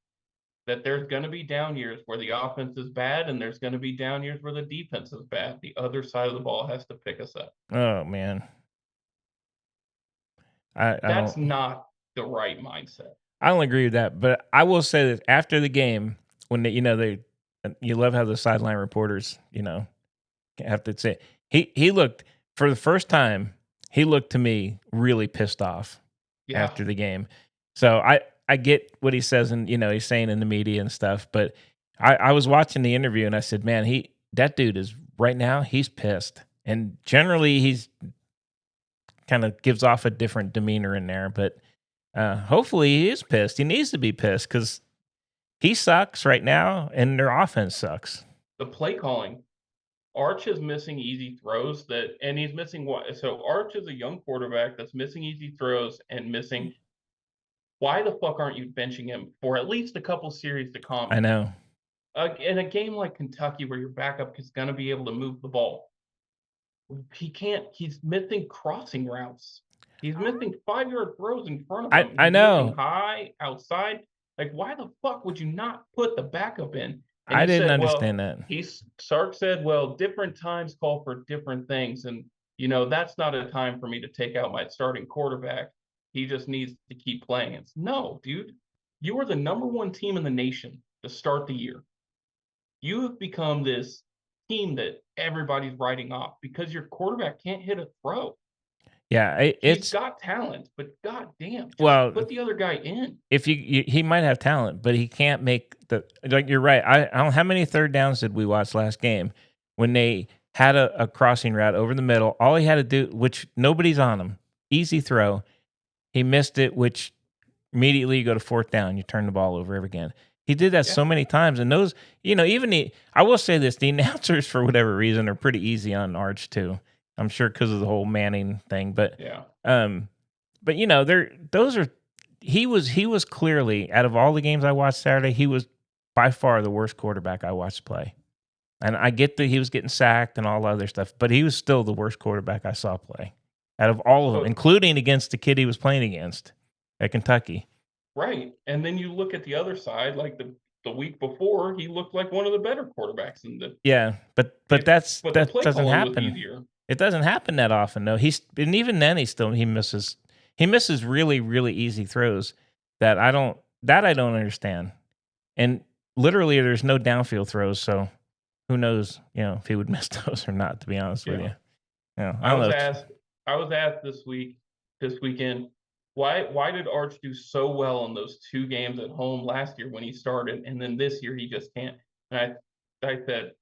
that there's going to be down years where the offense is bad, and there's going to be down years where the defense is bad. The other side of the ball has to pick us up. Oh, man. That's not the right mindset. I don't agree with that, but I will say that after the game, when you love how the sideline reporters, have to say he looked, for the first time, he looked to me really pissed off after the game. So I get what he says, and he's saying in the media and stuff, but I was watching the interview and I said, man, that dude is right now, he's pissed, and generally he's kind of gives off a different demeanor in there, but hopefully he is pissed. He needs to be pissed because he sucks right now, and their offense sucks. The play calling, Arch is missing easy throws and he's missing what? So Arch is a young quarterback that's missing easy throws and missing. Why the fuck aren't you benching him for at least a couple series to calm him? I know. In a game like Kentucky, where your backup is going to be able to move the ball, he can't. He's missing crossing routes. He's missing 5-yard throws in front of him. I know. Missing high, outside. Like, why the fuck would you not put the backup in? And I didn't understand that. Sark said, well, different times call for different things. And, that's not a time for me to take out my starting quarterback. He just needs to keep playing. No, dude. You were the number 1 team in the nation to start the year. You have become this team that everybody's writing off because your quarterback can't hit a throw. Yeah, He's it's got talent, but goddamn, just well, put the other guy in. if he might have talent, but he can't make the like. You're right. I don't. How many third downs did we watch last game when they had a crossing route over the middle? All he had to do, which nobody's on him, easy throw. He missed it, which immediately you go to fourth down. You turn the ball over again. He did that Yeah. so many times, and those, even I will say this: the announcers, for whatever reason, are pretty easy on Arch too. I'm sure because of the whole Manning thing, but Yeah. but those are he was clearly, out of all the games I watched Saturday, he was by far the worst quarterback I watched play. And I get that he was getting sacked and all the other stuff, but he was still the worst quarterback I saw play out of all of them, So- including against the kid he was playing against at Kentucky. Right. And then you look at the other side, like the week before, he looked like one of the better quarterbacks in the Yeah, but If- that the play doesn't calling was happen. easier. It doesn't happen that often, though. And even then he misses. He misses really, really easy throws that I don't understand. And literally, there's no downfield throws, so who knows, if he would miss those or not. To be honest with Yeah. you, I I don't was know. asked this weekend, why did Arch do so well in those 2 games at home last year when he started, and then this year he just can't? And I said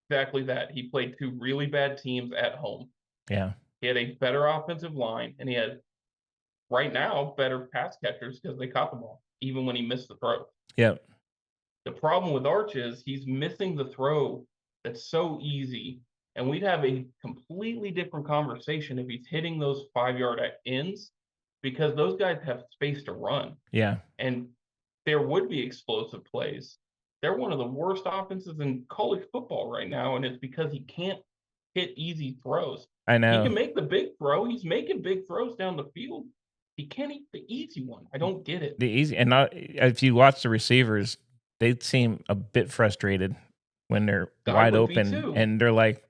exactly that. He played 2 really bad teams at home. Yeah, He had a better offensive line, and he had right now better pass catchers because they caught the ball, even when he missed the throw. yep, The problem with Arch is he's missing the throw that's so easy. And we'd have a completely different conversation if he's hitting those 5-yard ends because those guys have space to run. yeah. And there would be explosive plays. They're one of the worst offenses in college football right now. And it's because he can't hit easy throws. I He know. can make the big throw. He's making big throws down the field. He can't hit the easy one. I don't get it. The easy and not if you watch the receivers, they seem a bit frustrated when they're I wide would be open too. and they're like,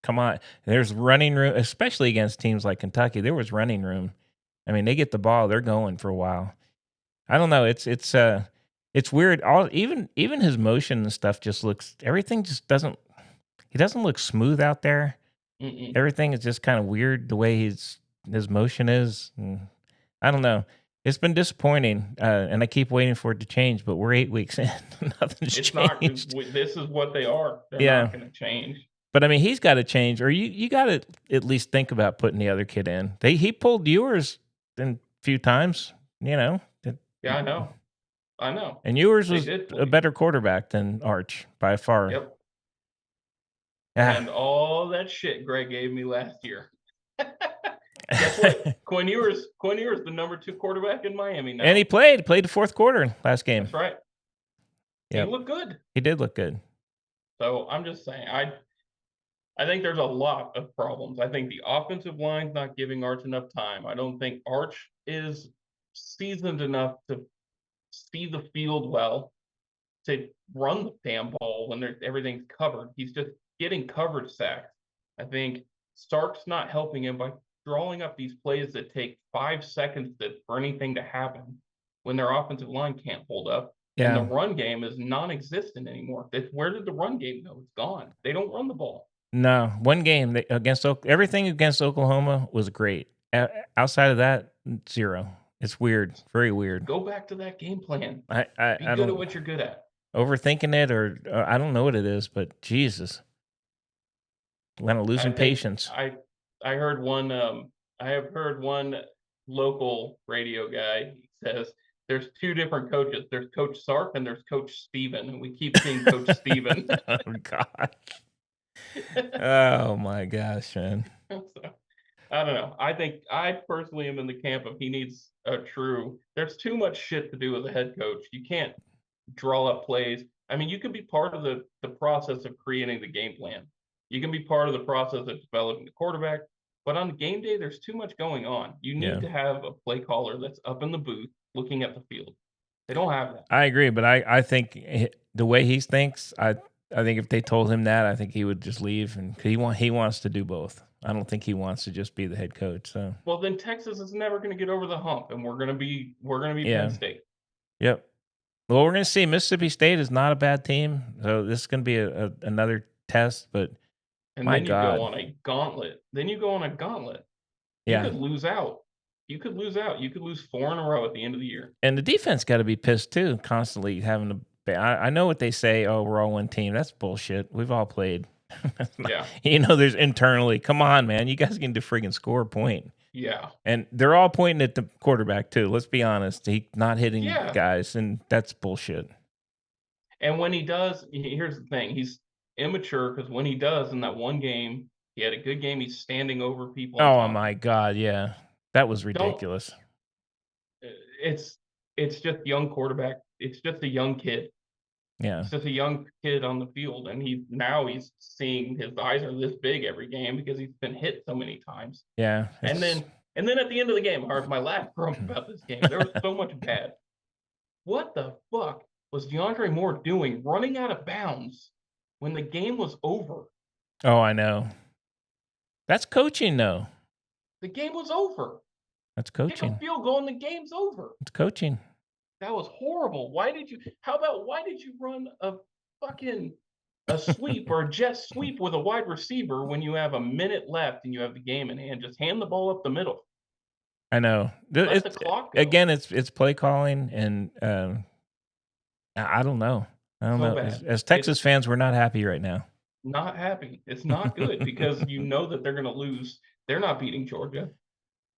come on. There's running room, especially against teams like Kentucky. There was running room. I mean, they get the ball, they're going for a while. I don't know. It's weird. Even his motion and stuff just looks. Everything just doesn't. He doesn't look smooth out there. Mm-mm. Everything is just kind of weird the way his motion is. And I don't know. It's been disappointing, and I keep waiting for it to change. But we're 8 weeks in, nothing's It's not. changed. This is what they are. They're Yeah. not going to change. But I mean, he's got to change, or you got to at least think about putting the other kid in. He pulled Ewers a few times, Yeah, I know. and Ewers They was did a play. better quarterback than Arch by far. Yep. Ah. And all that shit Greg gave me last year. Guess what? Quinn Ewers, the number 2 quarterback in Miami now. And he played the fourth quarter last game. That's right. Yep. He looked good. He did look good. So I'm just saying, I think there's a lot of problems. I think the offensive line's not giving Arch enough time. I don't think Arch is seasoned enough to see the field well, to run the damn ball when everything's covered. He's just getting coverage sacks. I think Stark's not helping him by drawing up these plays that take 5 seconds for anything to happen when their offensive line can't hold up. Yeah. And the run game is non-existent anymore. Where did the run game go? It's gone. They don't run the ball. No, one game against everything against Oklahoma was great. Outside of that, zero. It's weird, very weird. Go back to that game plan. I Be I good at don't what you're good at. overthinking it, or I don't know what it is, but Jesus, I'm kind of losing think patience. I heard one. I have heard one local radio guy says there's 2 different coaches. There's Coach Sark and there's Coach Steven, and we keep seeing Coach Steven. Oh God. Oh my gosh, man. So, I don't know. I personally am in the camp of he needs a true. There's too much shit to do as a head coach. You can't draw up plays. I mean, you can be part of the process of creating the game plan. You can be part of the process of developing the quarterback. But on game day, there's too much going on. You need Yeah. to have a play caller that's up in the booth looking at the field. They don't have that. I agree, but I think the way he thinks, I think if they told him that, I think he would just leave, and he wants to do both. I don't think he wants to just be the head coach. So Well, then Texas is never going to get over the hump, and we're going to be Yeah. Penn State. yep. Well, we're going to see. Mississippi State is not a bad team, so this is going to be another test, but And my then you go God. on a gauntlet. You Yeah. could lose out. You could lose out. You could lose 4 in a row at the end of the year. And the defense got to be pissed too, constantly having to. I know what they say. Oh, we're all one team. That's bullshit. We've all played. Yeah. There's internally. Come on, man. You guys need to friggin' score a point. Yeah. And they're all pointing at the quarterback too. Let's be honest. He not hitting Yeah. guys, and that's bullshit. And when he does, here's the thing: he's immature because when he does in that one game, he had a good game. He's standing over people. And Oh taunting. my God, yeah, that was Don't. ridiculous. It's just young quarterback. It's just a young kid. Yeah, It's just a young kid on the field, and he's seeing his eyes are this big every game because he's been hit so many times. yeah. And then at the end of the game, my last grump about this game, there was so much bad. What the fuck was DeAndre Moore doing running out of bounds when the game was over? Oh, I know. That's coaching, though. The game was over. That's Kick coaching. a field goal and the game's over. It's coaching. That was horrible. Why did you run a sweep or a jet sweep with a wide receiver when you have a minute left and you have the game in hand? Just hand the ball up the middle. I know. Let the clock go. Again, it's play calling, and I don't know. So bad. As Texas fans, we're not happy right now. Not happy. It's not good because you know that they're going to lose. They're not beating Georgia.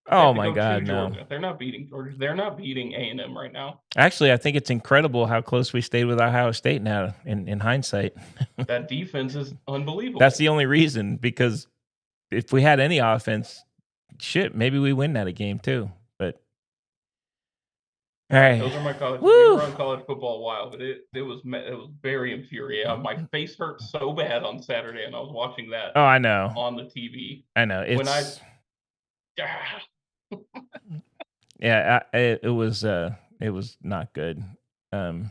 They Oh have to my go God, to no. Georgia. They're not beating Georgia. They're not beating A&M right now. Actually, I think it's incredible how close we stayed with Ohio State now. In hindsight, That defense is unbelievable. that's the only reason. Because if we had any offense, shit, maybe we win that game too. But all right, Those are my college. Woo! We were on college football a while, but it was very infuriating. My face hurt so bad on Saturday, and I was watching that Oh, I know. on the TV. I know. When Yeah, it was not good. All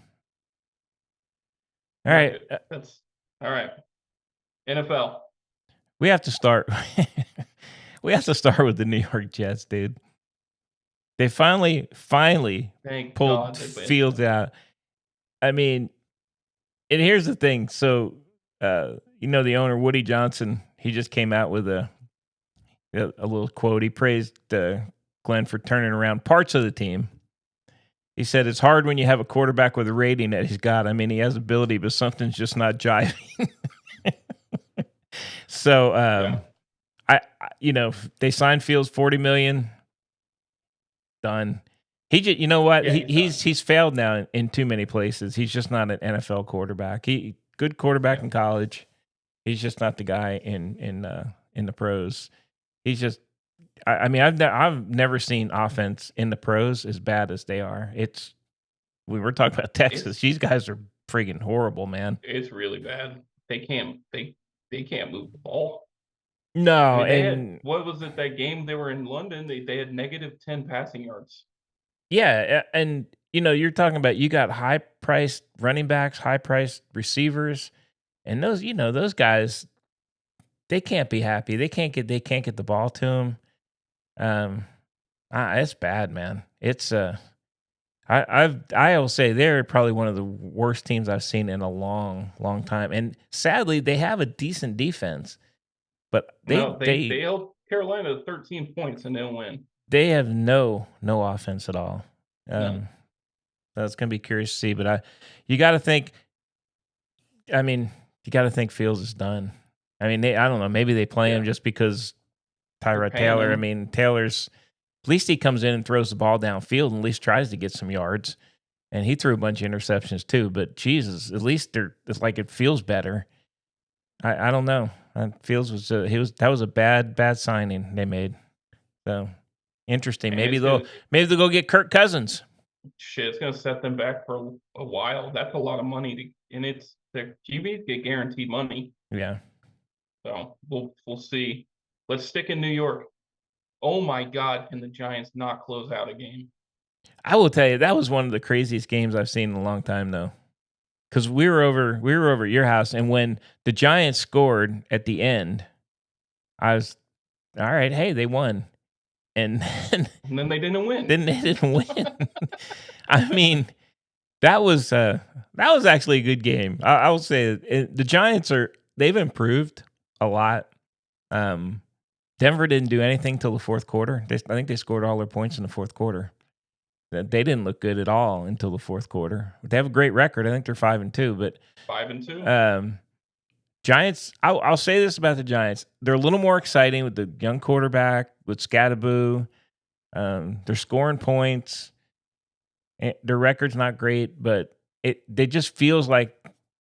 right, That's all right. NFL. we have to start. We have to start with the New York Jets, dude. They finally Thank pulled God they win. Fields out. I mean, and here's the thing. So, the owner Woody Johnson, he just came out with a little quote. He praised Glenn for turning around parts of the team. He said it's hard when you have a quarterback with a rating that he's got. I mean, he has ability, but something's just not jiving. So, they signed Fields $40 million. Done. He just, you know what? Yeah, he's failed now in too many places. He's just not an NFL quarterback. He good quarterback in college. He's just not the guy in the pros. He's just. I mean, I've never seen offense in the pros as bad as they are. We were talking about Texas. These guys are freaking horrible, man. It's really bad. They can't move the ball. No, I mean, and what was it that game they were in London? They had -10 passing yards. yeah, and you're talking about you got high priced running backs, high priced receivers, and those guys, they can't be happy. They can't get the ball to them. It's bad, man. It's I will say they're probably one of the worst teams I've seen in a long, long time. And sadly, they have a decent defense, but they held Carolina to 13 points and they'll win. They have no offense at all. None. That's gonna be curious to see. But you got to think. I mean, you got to think Fields is done. I mean, I don't know. Maybe they play him just because Tyrod Taylor. I mean, Taylor's. At least he comes in and throws the ball downfield and at least tries to get some yards. And he threw a bunch of interceptions too. But Jesus, at least it's like it feels better. I don't know. Fields that was a bad signing they made. So interesting. And Maybe they'll go get Kirk Cousins. Shit, it's gonna set them back for a while. That's a lot of money and it's the QBs get guaranteed money. Yeah. So we'll see. Let's stick in New York. Oh my God, can the Giants not close out a game? I will tell you, that was one of the craziest games I've seen in a long time, though. Because we were over at your house, and when the Giants scored at the end, I was, all right, hey, they won. And then they didn't win. I mean, that was actually a good game. I will say the Giants are they've improved a lot. Denver didn't do anything till the fourth quarter. I think they scored all their points in the fourth quarter. They didn't look good at all until the fourth quarter. They have a great record. I think they're 5-2, but 5-2. Giants. I'll say this about the Giants: they're a little more exciting with the young quarterback with Scadaboo. They're scoring points. Their record's not great, but they just feels like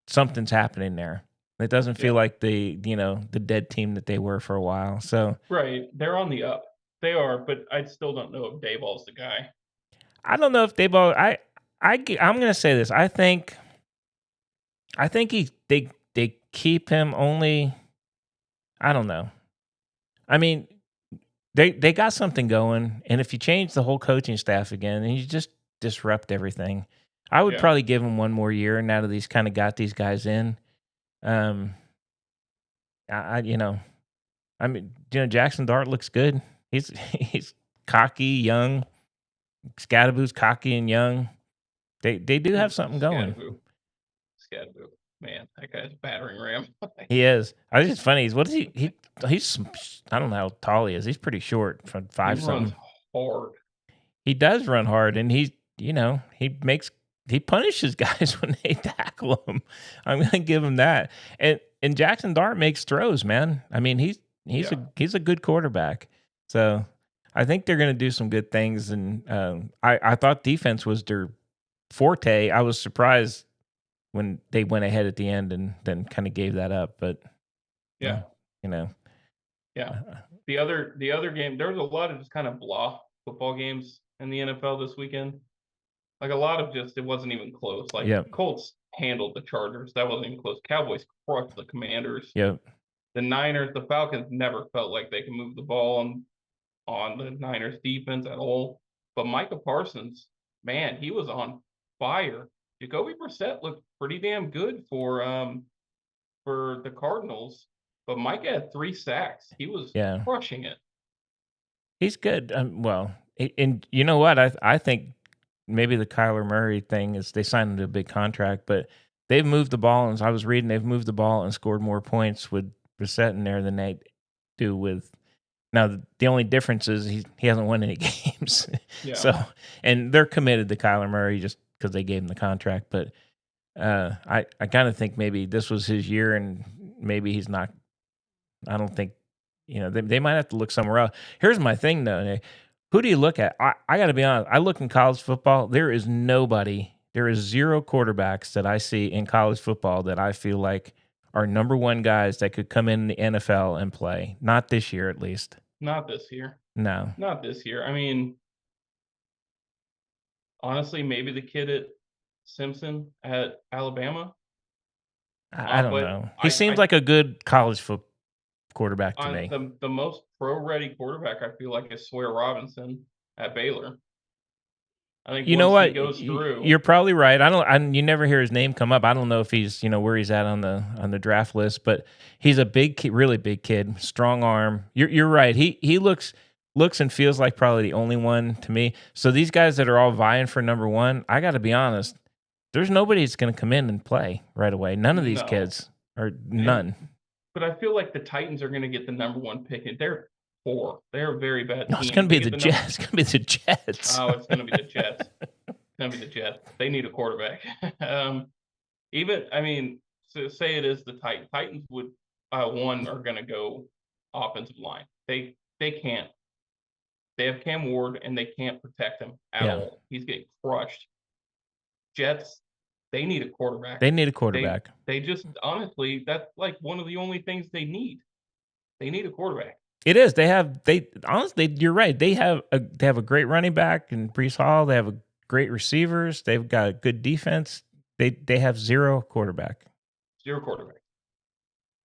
something's happening there. It doesn't feel like the dead team that they were for a while. So Right, they're on the up. They are, but I still don't know if Dayball's the guy. I don't know if I'm going to say this. I think they keep him only. I don't know. I mean, they got something going, and if you change the whole coaching staff again, then you just disrupt everything. I would probably give him one more year now that he's kind of got these guys in. Jackson Dart looks good. He's cocky, young. Scadaboo's cocky and young. They do have something going. Scadaboo. Man, that guy's a battering ram. He is. I think it's funny. What is he? He's I don't know how tall he is. He's pretty short, from 5 He something. runs hard. He does run hard, and he punishes guys when they tackle him. I'm gonna give him that. And Jackson Dart makes throws, man. I mean, he's a good quarterback. So I think they're gonna do some good things. And I thought defense was their forte. I was surprised when they went ahead at the end and then kind of gave that up. But Yeah. The other game, there was a lot of just kind of blah football games in the NFL this weekend. Like a lot of just, it wasn't even close. Like Colts handled the Chargers. That wasn't even close. Cowboys crushed the Commanders. Yep. The Niners, the Falcons never felt like they could move the ball on the Niners defense at all. But Micah Parsons, man, he was on fire. Jacoby Brissett looked pretty damn good for the Cardinals, but Micah had 3 sacks. He was crushing it. He's good. And you know what? I think maybe the Kyler Murray thing is they signed him to a big contract, but they've moved the ball. And as I was reading, they've moved the ball and scored more points with Brissett in there than they do with. Now, the only difference is he hasn't won any games. Yeah. So, and they're committed to Kyler Murray just because they gave him the contract. But I kind of think maybe this was his year, and maybe he's not. I don't think, they might have to look somewhere else. Here's my thing, though, Nick. Who do you look at? I got to be honest. I look in college football. There is 0 quarterbacks that I see in college football that I feel like are number one guys that could come in the NFL and play. Not this year, at least. Not this year. No. Not this year. I mean, honestly, maybe the kid at Simpson at Alabama. I don't know. He seems like a good college football quarterback to me. The most pro-ready quarterback I feel like is Sawyer Robinson at Baylor. I think you know what? He goes through. You're probably right. You never hear his name come up. I don't know if he's where he's at on the draft list, but he's a big kid, really big kid, strong arm. You're right. He looks and feels like probably the only one to me. So these guys that are all vying for number one, I got to be honest. There's nobody that's going to come in and play right away. None of these kids, or none. But I feel like the Titans are going to get the number 1 pick. They're poor. They're a very bad team. No, it's going to be the Jets. It's going to be the Jets. Oh, it's going to be the Jets. It's going to be the Jets. They need a quarterback. So say it is the Titans. Titans would are going to go offensive line. They can't. They have Cam Ward, and they can't protect him at all. He's getting crushed. Jets, they need a quarterback. They need a quarterback. They just, honestly, that's like one of the only things they need. They need a quarterback. It is. Honestly, you're right. They have a great running back in Breece Hall. They have great receivers. They've got a good defense. They have 0 quarterback. 0 quarterback.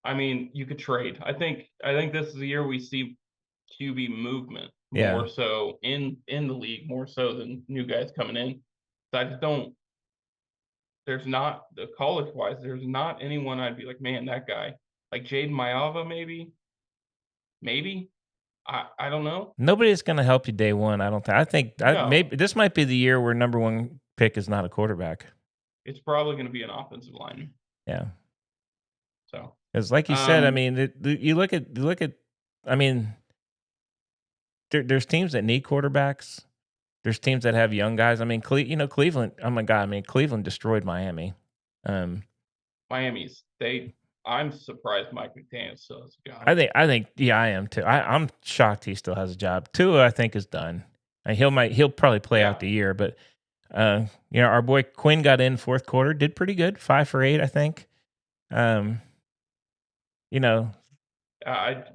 I mean, you could trade. I think this is the year we see QB movement more so in the league, more so than new guys coming in. So I just don't. There's not, the college-wise, there's not anyone I'd be like, man, that guy. Like Jaden Mayava, maybe. Maybe. I don't know. Nobody's going to help you day one, I don't think. Maybe this might be the year where number 1 pick is not a quarterback. It's probably going to be an offensive lineman. Yeah. So Because, like you said, I Um, mean, you look at I mean, there's teams that need quarterbacks. There's teams that have young guys. I mean, Cleveland. Oh my God! I mean, Cleveland destroyed Miami. Um, Miami's I'm surprised Mike McDaniel still has a job. yeah, I am too. I'm shocked he still has a job. Tua, I think, is done. And he'll probably play out Yeah, the year, but our boy Quinn got in fourth quarter, did pretty good, 5 for 8, I think. Um, you know,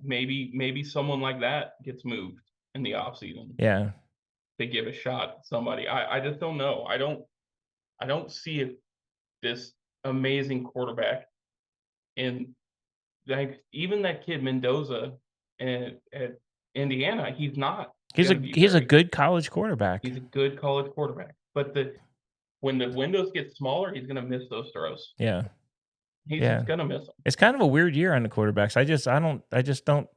maybe someone like that gets moved in the offseason yeah, to give a shot at somebody. I just don't know. I don't see this amazing quarterback in like even that kid Mendoza at Indiana. He's not going to be he's a very. good college quarterback. He's a good college quarterback, but when the windows get smaller, he's going to miss those throws. Yeah, He's yeah. just going to miss them. It's kind of a weird year on the quarterbacks. I just don't.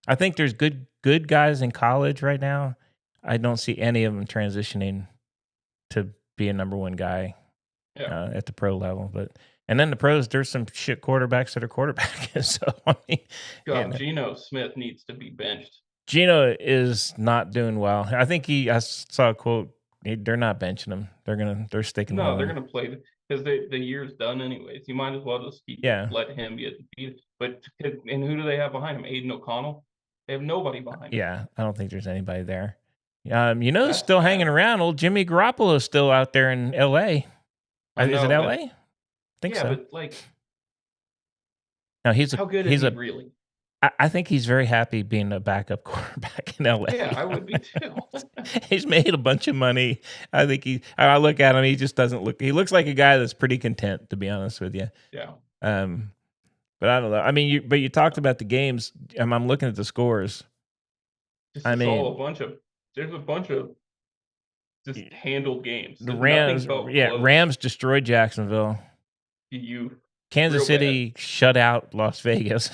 I think there's good guys in college right now. I don't see any of them transitioning to be a number one guy Yeah. at the pro level. But and then the pros, there's some shit quarterbacks that are quarterbacking. So I mean, God, Geno Smith needs to be benched. Gino is not doing well. I think I saw a quote. They're not benching him. They're sticking No, with they're him. going to play because the year's done anyways. You might as well just Yeah, let him get beat. But and who do they have behind him? Aiden O'Connell. They have nobody behind him. yeah. I don't think there's anybody there. Who's That's still hanging sad. around? Old Jimmy Garoppolo's still out there in L.A. I Is it know, but L.A.? I think yeah, so. but like, No, how good is he really? I think he's very happy being a backup quarterback in LA. Yeah, I would be too. He's made a bunch of money. I think I look at him, he just doesn't look, he looks like a guy that's pretty content, to be honest with you. Yeah. Um, but I don't know. I mean, you talked about the games. I'm looking at the scores. This I is all mean, there's a bunch of just handled games. the There's nothing Rams, felt yeah, close Rams destroyed Jacksonville. to you. Kansas Real bad. City shut out Las Vegas.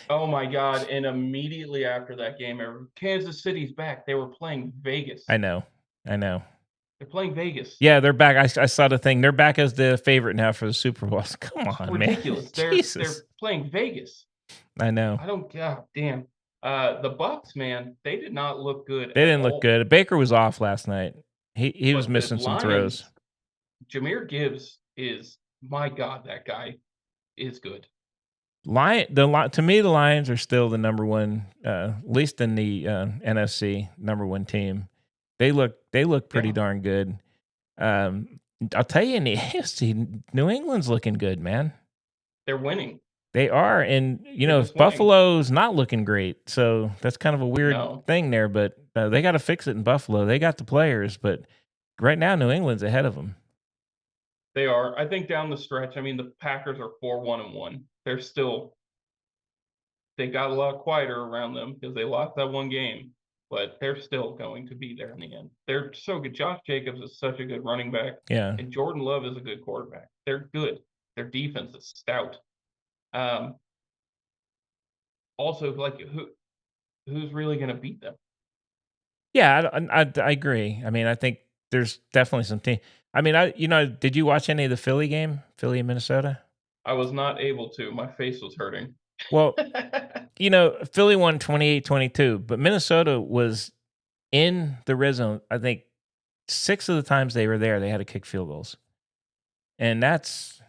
Oh my God. And immediately after that game, Kansas City's back. They were playing Vegas. I know. They're playing Vegas. Yeah, they're back. I saw the thing. They're back as the favorite now for the Super Bowl. Come on, Ridiculous. man. They're playing Vegas. I know. God damn. The Bucks, man, they did not look good They at didn't all. look good. Baker was off last night. He was But the missing some throws. Lions, Jameer Gibbs is, my God, that guy is good. To me, the Lions are still the number one, at least in the NFC number one team. They look pretty Yeah. darn good. I'll tell you, in the AFC, New England's looking good, man. They're winning. They are, and They're just winning. Buffalo's not looking great, so that's kind of a weird No. thing there. But they got to fix it in Buffalo. They got the players, but right now New England's ahead of them. They are. I think down the stretch, I mean, the Packers are 4-1-1. They got a lot quieter around them because they lost that one game, but they're still going to be there in the end. They're so good. Josh Jacobs is such a good running back, Yeah, and Jordan Love is a good quarterback. They're good. Their defense is stout. Also, like who's really going to beat them? yeah, I agree. I mean, I think there's definitely some team. I mean, did you watch any of the Philly game, Philly and Minnesota? I was not able to. My face was hurting. Well, Philly won 28-22, but Minnesota was in the red zone. I think 6 of the times they were there, they had to kick field goals, and that's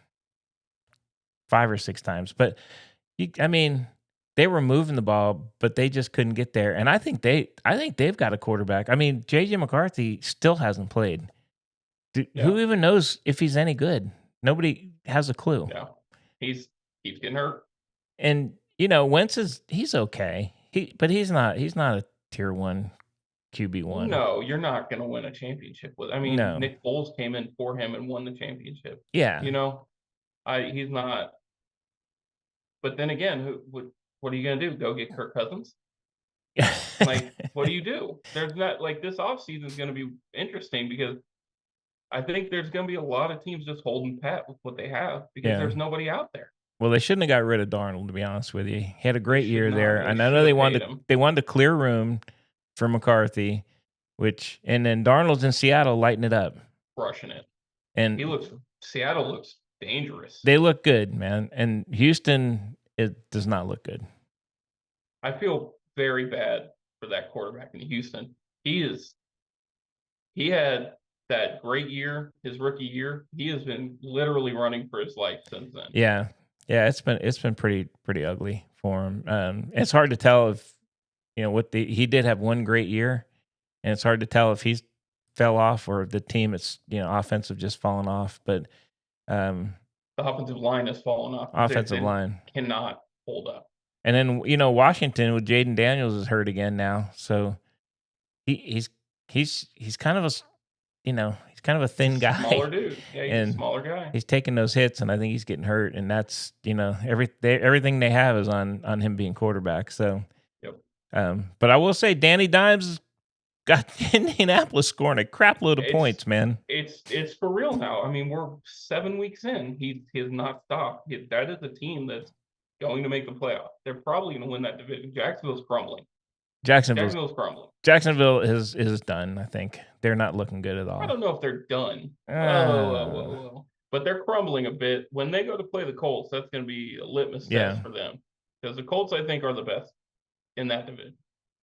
5 or 6 times. But I mean, they were moving the ball, but they just couldn't get there. And I think they've got a quarterback. I mean, JJ McCarthy still hasn't played. Who even knows if he's any good? Nobody has a clue. Yeah, he's getting hurt. And Wentz he's okay. But he's not a tier 1 QB1. No, you're not going to win a championship with. I mean, No. Nick Foles came in for him and won the championship. Yeah. He's not. But then again, what are you going to do? Go get Kirk Cousins? Like, what do you do? There's not like this offseason is going to be interesting because I think there's going to be a lot of teams just holding pat with what they have because Yeah. there's nobody out there. Well, they shouldn't have got rid of Darnold, to be honest with you. He had a great should year not. there. They And I know should they have wanted paid him. they wanted to clear room for McCarthy, and then Darnold's in Seattle lighting it up. Crushing it. And Seattle looks dangerous. They look good, man. And Houston, it does not look good. I feel very bad for that quarterback in Houston. He had that great year, his rookie year. He has been literally running for his life since then. Yeah. Yeah, it's been pretty ugly for him. It's hard to tell if he did have one great year, and it's hard to tell if he's fell off or the team it's offensive just fallen off. But The offensive line has fallen off. offensive They line, cannot hold up. and then Washington with Jaden Daniels is hurt again now, so he's kind of he's kind of a thin guy, Smaller dude. Yeah, he's a and smaller guy. he's taking those hits, and I think he's getting hurt, and that's everything they have is on him being quarterback. So, Yep. but I will say Danny Dimes got Indianapolis scoring a crap load of It's- points, man. It's for real now. I mean, we're 7 weeks in. He has not stopped. That is a team that's going to make the playoff. They're probably going to win that division. Jacksonville's crumbling. Jacksonville's crumbling. Jacksonville is done. I think they're not looking good at all. I don't know if they're done. Whoa. But they're crumbling a bit. When they go to play the Colts, that's going to be a litmus test for them. Because the Colts, I think, are the best in that division.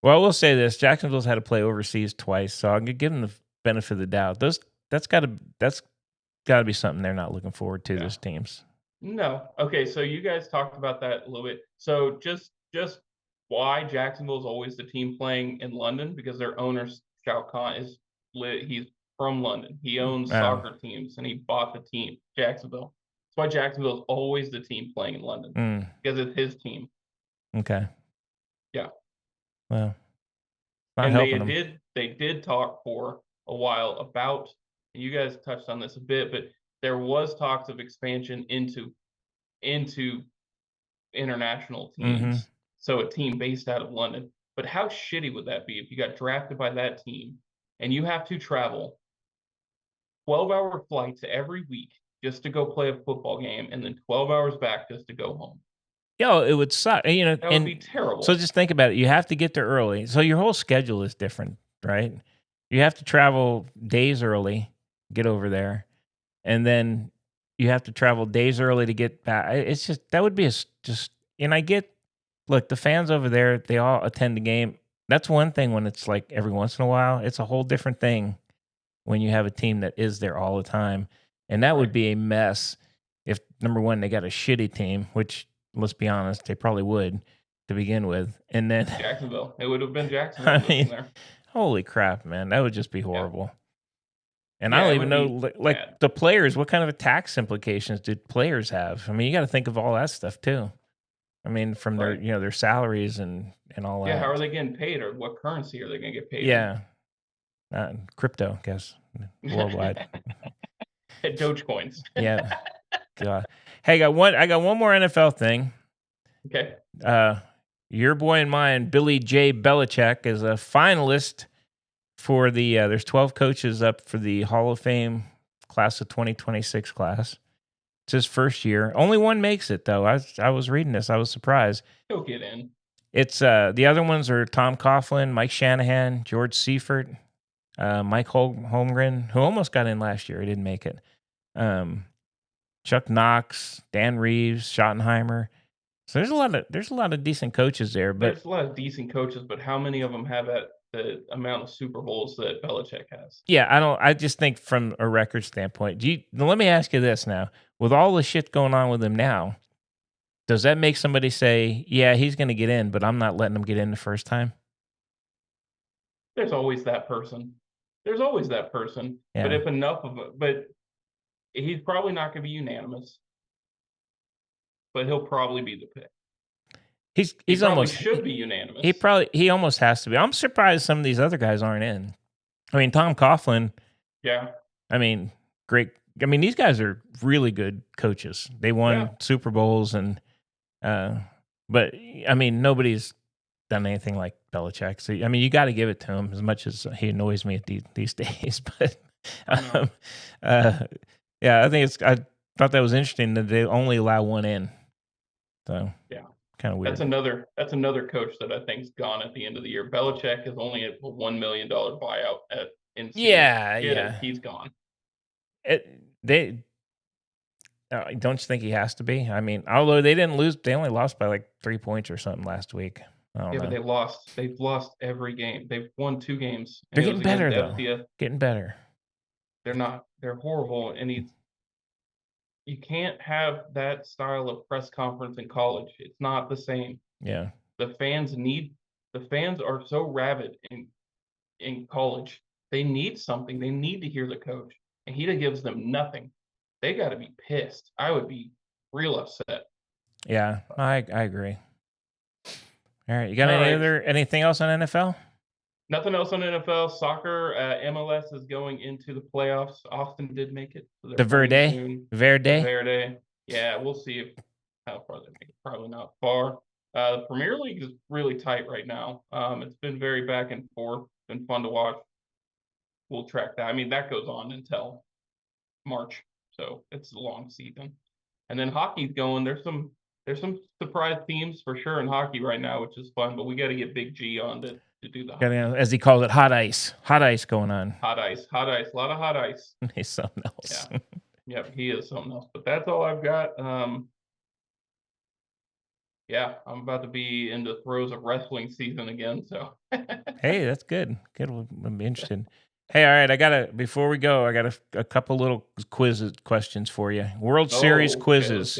Well, I will say this: Jacksonville's had to play overseas twice, so I'm gonna give them the benefit of the doubt. That's got to be something they're not looking forward to. Those teams. No. Okay, so you guys talked about that a little bit. So just why Jacksonville is always the team playing in London, because their owner Shao Kahn he's from London. He owns soccer teams and he bought the team, Jacksonville. That's why Jacksonville is always the team playing in London, because it's his team. Okay. Yeah. Well, not And helping them. they did talk for a while about, and you guys touched on this a bit, but there was talks of expansion into international teams. So a team based out of London. But how shitty would that be if you got drafted by that team and you have to travel 12-hour flights every week just to go play a football game and then 12 hours back just to go home? Yo, it would suck. That would be terrible. So just think about it. You have to get there early. So your whole schedule is different, right? You have to travel days early, get over there, and then you have to travel days early to get back. It's just that would be and I get, look, the fans over there, they all attend the game. That's one thing when it's like every once in a while. It's a whole different thing when you have a team that is there all the time. And that would be a mess if, number one, they got a shitty team, which, let's be honest, they probably would to begin with. And then Jacksonville. It would have been Jacksonville there. Holy crap, man. That would just be horrible. And Yeah, I don't it even would know, be like bad. the players, what kind of tax implications do players have? I mean, you got to think of all that stuff too. I mean, from their, Right. their salaries and all that. Yeah, how are they getting paid, or what currency are they going to get paid in? Yeah. Crypto, I guess, worldwide. Dogecoins. Yeah. God. Hey, I got one more NFL thing. Okay. Your boy and mine, Billy J. Belichick, is a finalist for the there's 12 coaches up for the Hall of Fame class of 2026 class. It's his first year. Only one makes it, though. I was reading this. I was surprised. He'll get in. It's the other ones are Tom Coughlin, Mike Shanahan, George Seifert, Mike Holmgren, who almost got in last year. He didn't make it. Chuck Knox, Dan Reeves, Schottenheimer. So there's a lot of decent coaches there. But There's a lot of decent coaches, but how many of them have the amount of Super Bowls that Belichick has? yeah, I just think from a record standpoint. Now let me ask you this now. With all the shit going on with him now, does that make somebody say, yeah, he's going to get in, but I'm not letting him get in the first time? There's always that person. There's always that person. Yeah. But if enough of it, but he's probably not going to be unanimous. But he'll probably be the pick. He's Probably almost should be unanimous. he almost has to be. I'm surprised some of these other guys aren't in. I mean, Tom Coughlin. Yeah. I mean, great. I mean, these guys are really good coaches. They won Super Bowls but I mean, nobody's done anything like Belichick. So I mean, you got to give it to him, as much as he annoys me at these days. But yeah, I thought that was interesting that they only allow one in. So yeah, kind of weird. That's another coach that I think's gone at the end of the year. Belichick is only at a $1 million buyout in Yeah. he's gone. Don't you think he has to be? I mean, although they didn't lose, they only lost by like 3 points or something last week. I don't Yeah, but know. they lost. They've lost every game. They've won 2 games, and They're it was getting against better though. FCS. Getting better. They're not. They're horrible, and you can't have that style of press conference in college. It's not the same. Yeah. The fans are so rabid in college. They need something. They need to hear the coach, and he gives them nothing. They got to be pissed. I would be real upset. Yeah. I agree. All right. You got All right. anything else on NFL? Nothing else on NFL. Soccer, MLS is going into the playoffs. Austin did make it. So The they're playing Verde? soon. Verde? Verde. Yeah, we'll see how far they make it. Probably not far. The Premier League is really tight right now. It's been very back and forth. Been fun to watch. We'll track that. I mean, that goes on until March, so it's a long season. And then hockey's going. There's some surprise teams for sure in hockey right now, which is fun. But we got to get Big G on to do the Got, hockey. as he calls it, hot ice. Hot ice going on. Hot ice, a lot of hot ice. He's something else. Yeah. Yep, he is something else. But that's all I've got. Yeah, I'm about to be in the throes of wrestling season again. So Hey, that's good. Good. I'm interested. Hey, all right. Before we go, I got a couple little questions for you. World Series okay, quizzes.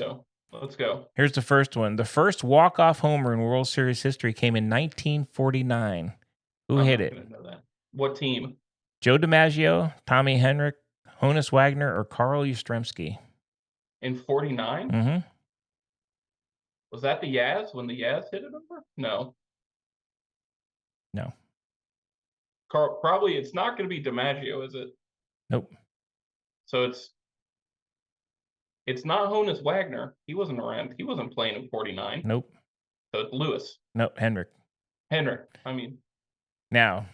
Let's go. Here's the first one. The first walk-off homer in World Series history came in 1949. Who I'm hit not it? gonna know that. What team? Joe DiMaggio, Tommy Henrik, Honus Wagner, or Carl Yastrzemski? In 49? Mm-hmm. Was that the Yaz when the Yaz hit it over? No. No. Probably it's not going to be DiMaggio, is it? Nope. So it's not Honus Wagner. He wasn't around. He wasn't playing in 49. Nope. So it's Lewis. Nope. Henrik. Henrik. I mean, Now,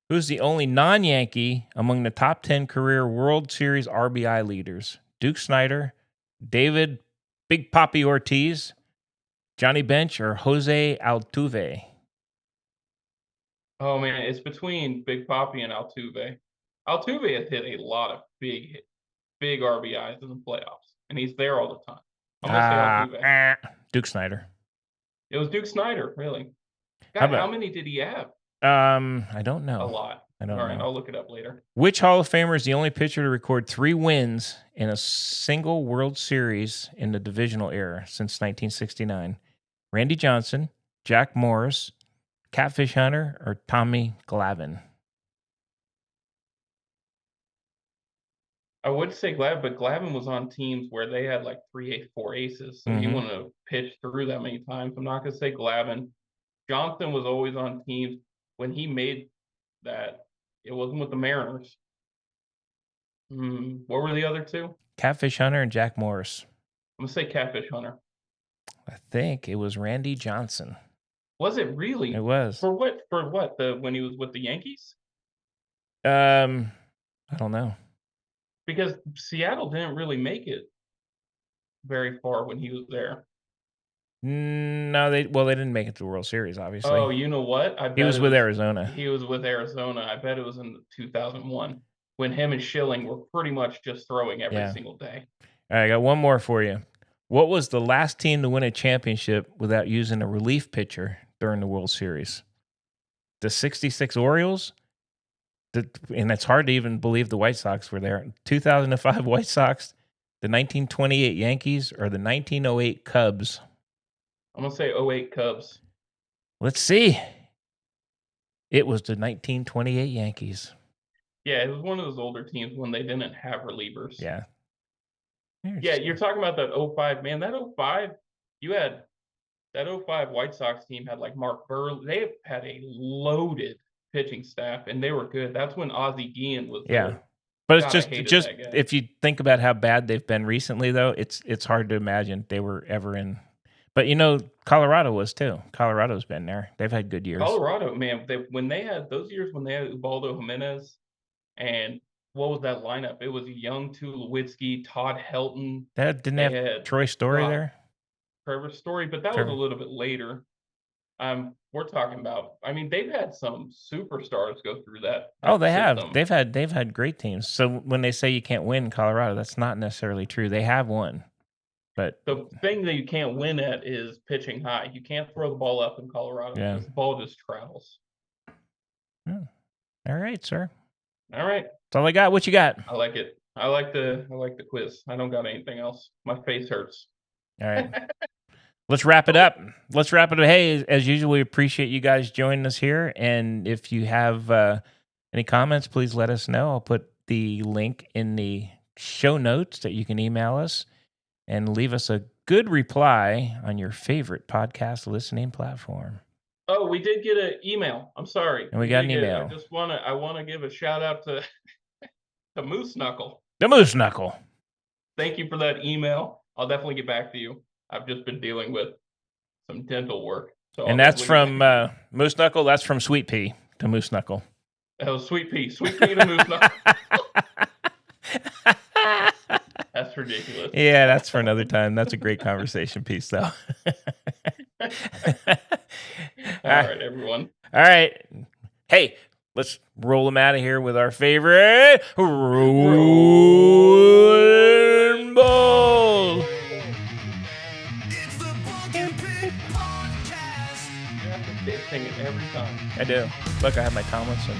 who's the only non-Yankee among the top 10 career World Series RBI leaders? Duke Snyder, David Big Papi Ortiz, Johnny Bench, or Jose Altuve? oh man, it's between Big Papi and Altuve. Altuve has hit a lot of big RBIs in the playoffs, and he's there all the time. I'm gonna say Altuve. Duke Snyder. It was Duke Snyder, really. How God, about- how many did he have? I don't know. A lot. I don't All right, know. I'll look it up later. Which Hall of Famer is the only pitcher to record 3 wins in a single World Series in the divisional era since 1969? Randy Johnson, Jack Morris, Catfish Hunter, or Tommy Glavine? I would say Glavine, but Glavine was on teams where they had like 4 aces, so he Mhm. wouldn't have pitched through that many times. I'm not gonna say Glavine. Johnson was always on teams when he made that. It wasn't with the Mariners. What were the other two? Catfish Hunter and Jack Morris. I'm gonna say Catfish Hunter. I think it was Randy Johnson. Was it really? It was. For what? For what? When he was with the Yankees? I don't know. Because Seattle didn't really make it very far when he was there. No, they didn't make it to the World Series, obviously. Oh, you know what? I bet he was it with Arizona. He was with Arizona. I bet it was in 2001 when him and Schilling were pretty much just throwing every single day. All right, I got one more for you. What was the last team to win a championship without using a relief pitcher during the World Series? The 66 Orioles? And it's hard to even believe the White Sox were there. 2005 White Sox, the 1928 Yankees, or the 1908 Cubs? I'm going to say 08 Cubs. Let's see. It was the 1928 Yankees. Yeah, it was one of those older teams when they didn't have relievers. Yeah. Yeah, you're talking about that 05. Man, that 05, you had that 05 White Sox team had like Mark Burley. They had a loaded pitching staff, and they were good. That's when Ozzie Guillen was there. But it's just if you think about how bad they've been recently, though, it's hard to imagine they were ever in. But Colorado was too. Colorado's been there. They've had good years. Colorado, man, when they had those years when they had Ubaldo Jimenez, and what was that lineup? It was Young Tulowitzki, Todd Helton. That didn't have Troy Story there. Trevor Story, but that was a little bit later. We're we're talking about. I mean, they've had some superstars go through that. Oh, they have. system. They've had great teams. So when they say you can't win in Colorado, that's not necessarily true. They have won, but The thing that you can't win at is pitching high. You can't throw the ball up in Colorado Yeah. because the ball just travels. all right, sir. All right, That's all I got. What you got? I like it. I like the quiz. I don't got anything else. My face hurts. All right. Let's wrap it up. Hey, as usual, we appreciate you guys joining us here. And if you have any comments, please let us know. I'll put the link in the show notes that you can email us and leave us a good reply on your favorite podcast listening platform. Oh, we did get an email. I'm sorry. And we got an did get- email. I want to give a shout out to to Moose Knuckle. The Moose Knuckle. Thank you for that email. I'll definitely get back to you. I've just been dealing with some dental work. So And I'll that's definitely from Moose Knuckle. That's from Sweet Pea to Moose Knuckle. oh, Sweet Pea to Moose Knuckle. That's ridiculous. Yeah, that's for another time. That's a great conversation piece, though. All right, everyone. All right. Hey, let's roll them out of here with our favorite Rolling Ball. It's the Bunk and Pig Podcast. You have to sing it every time. I do. Look, I have my Tomlinson.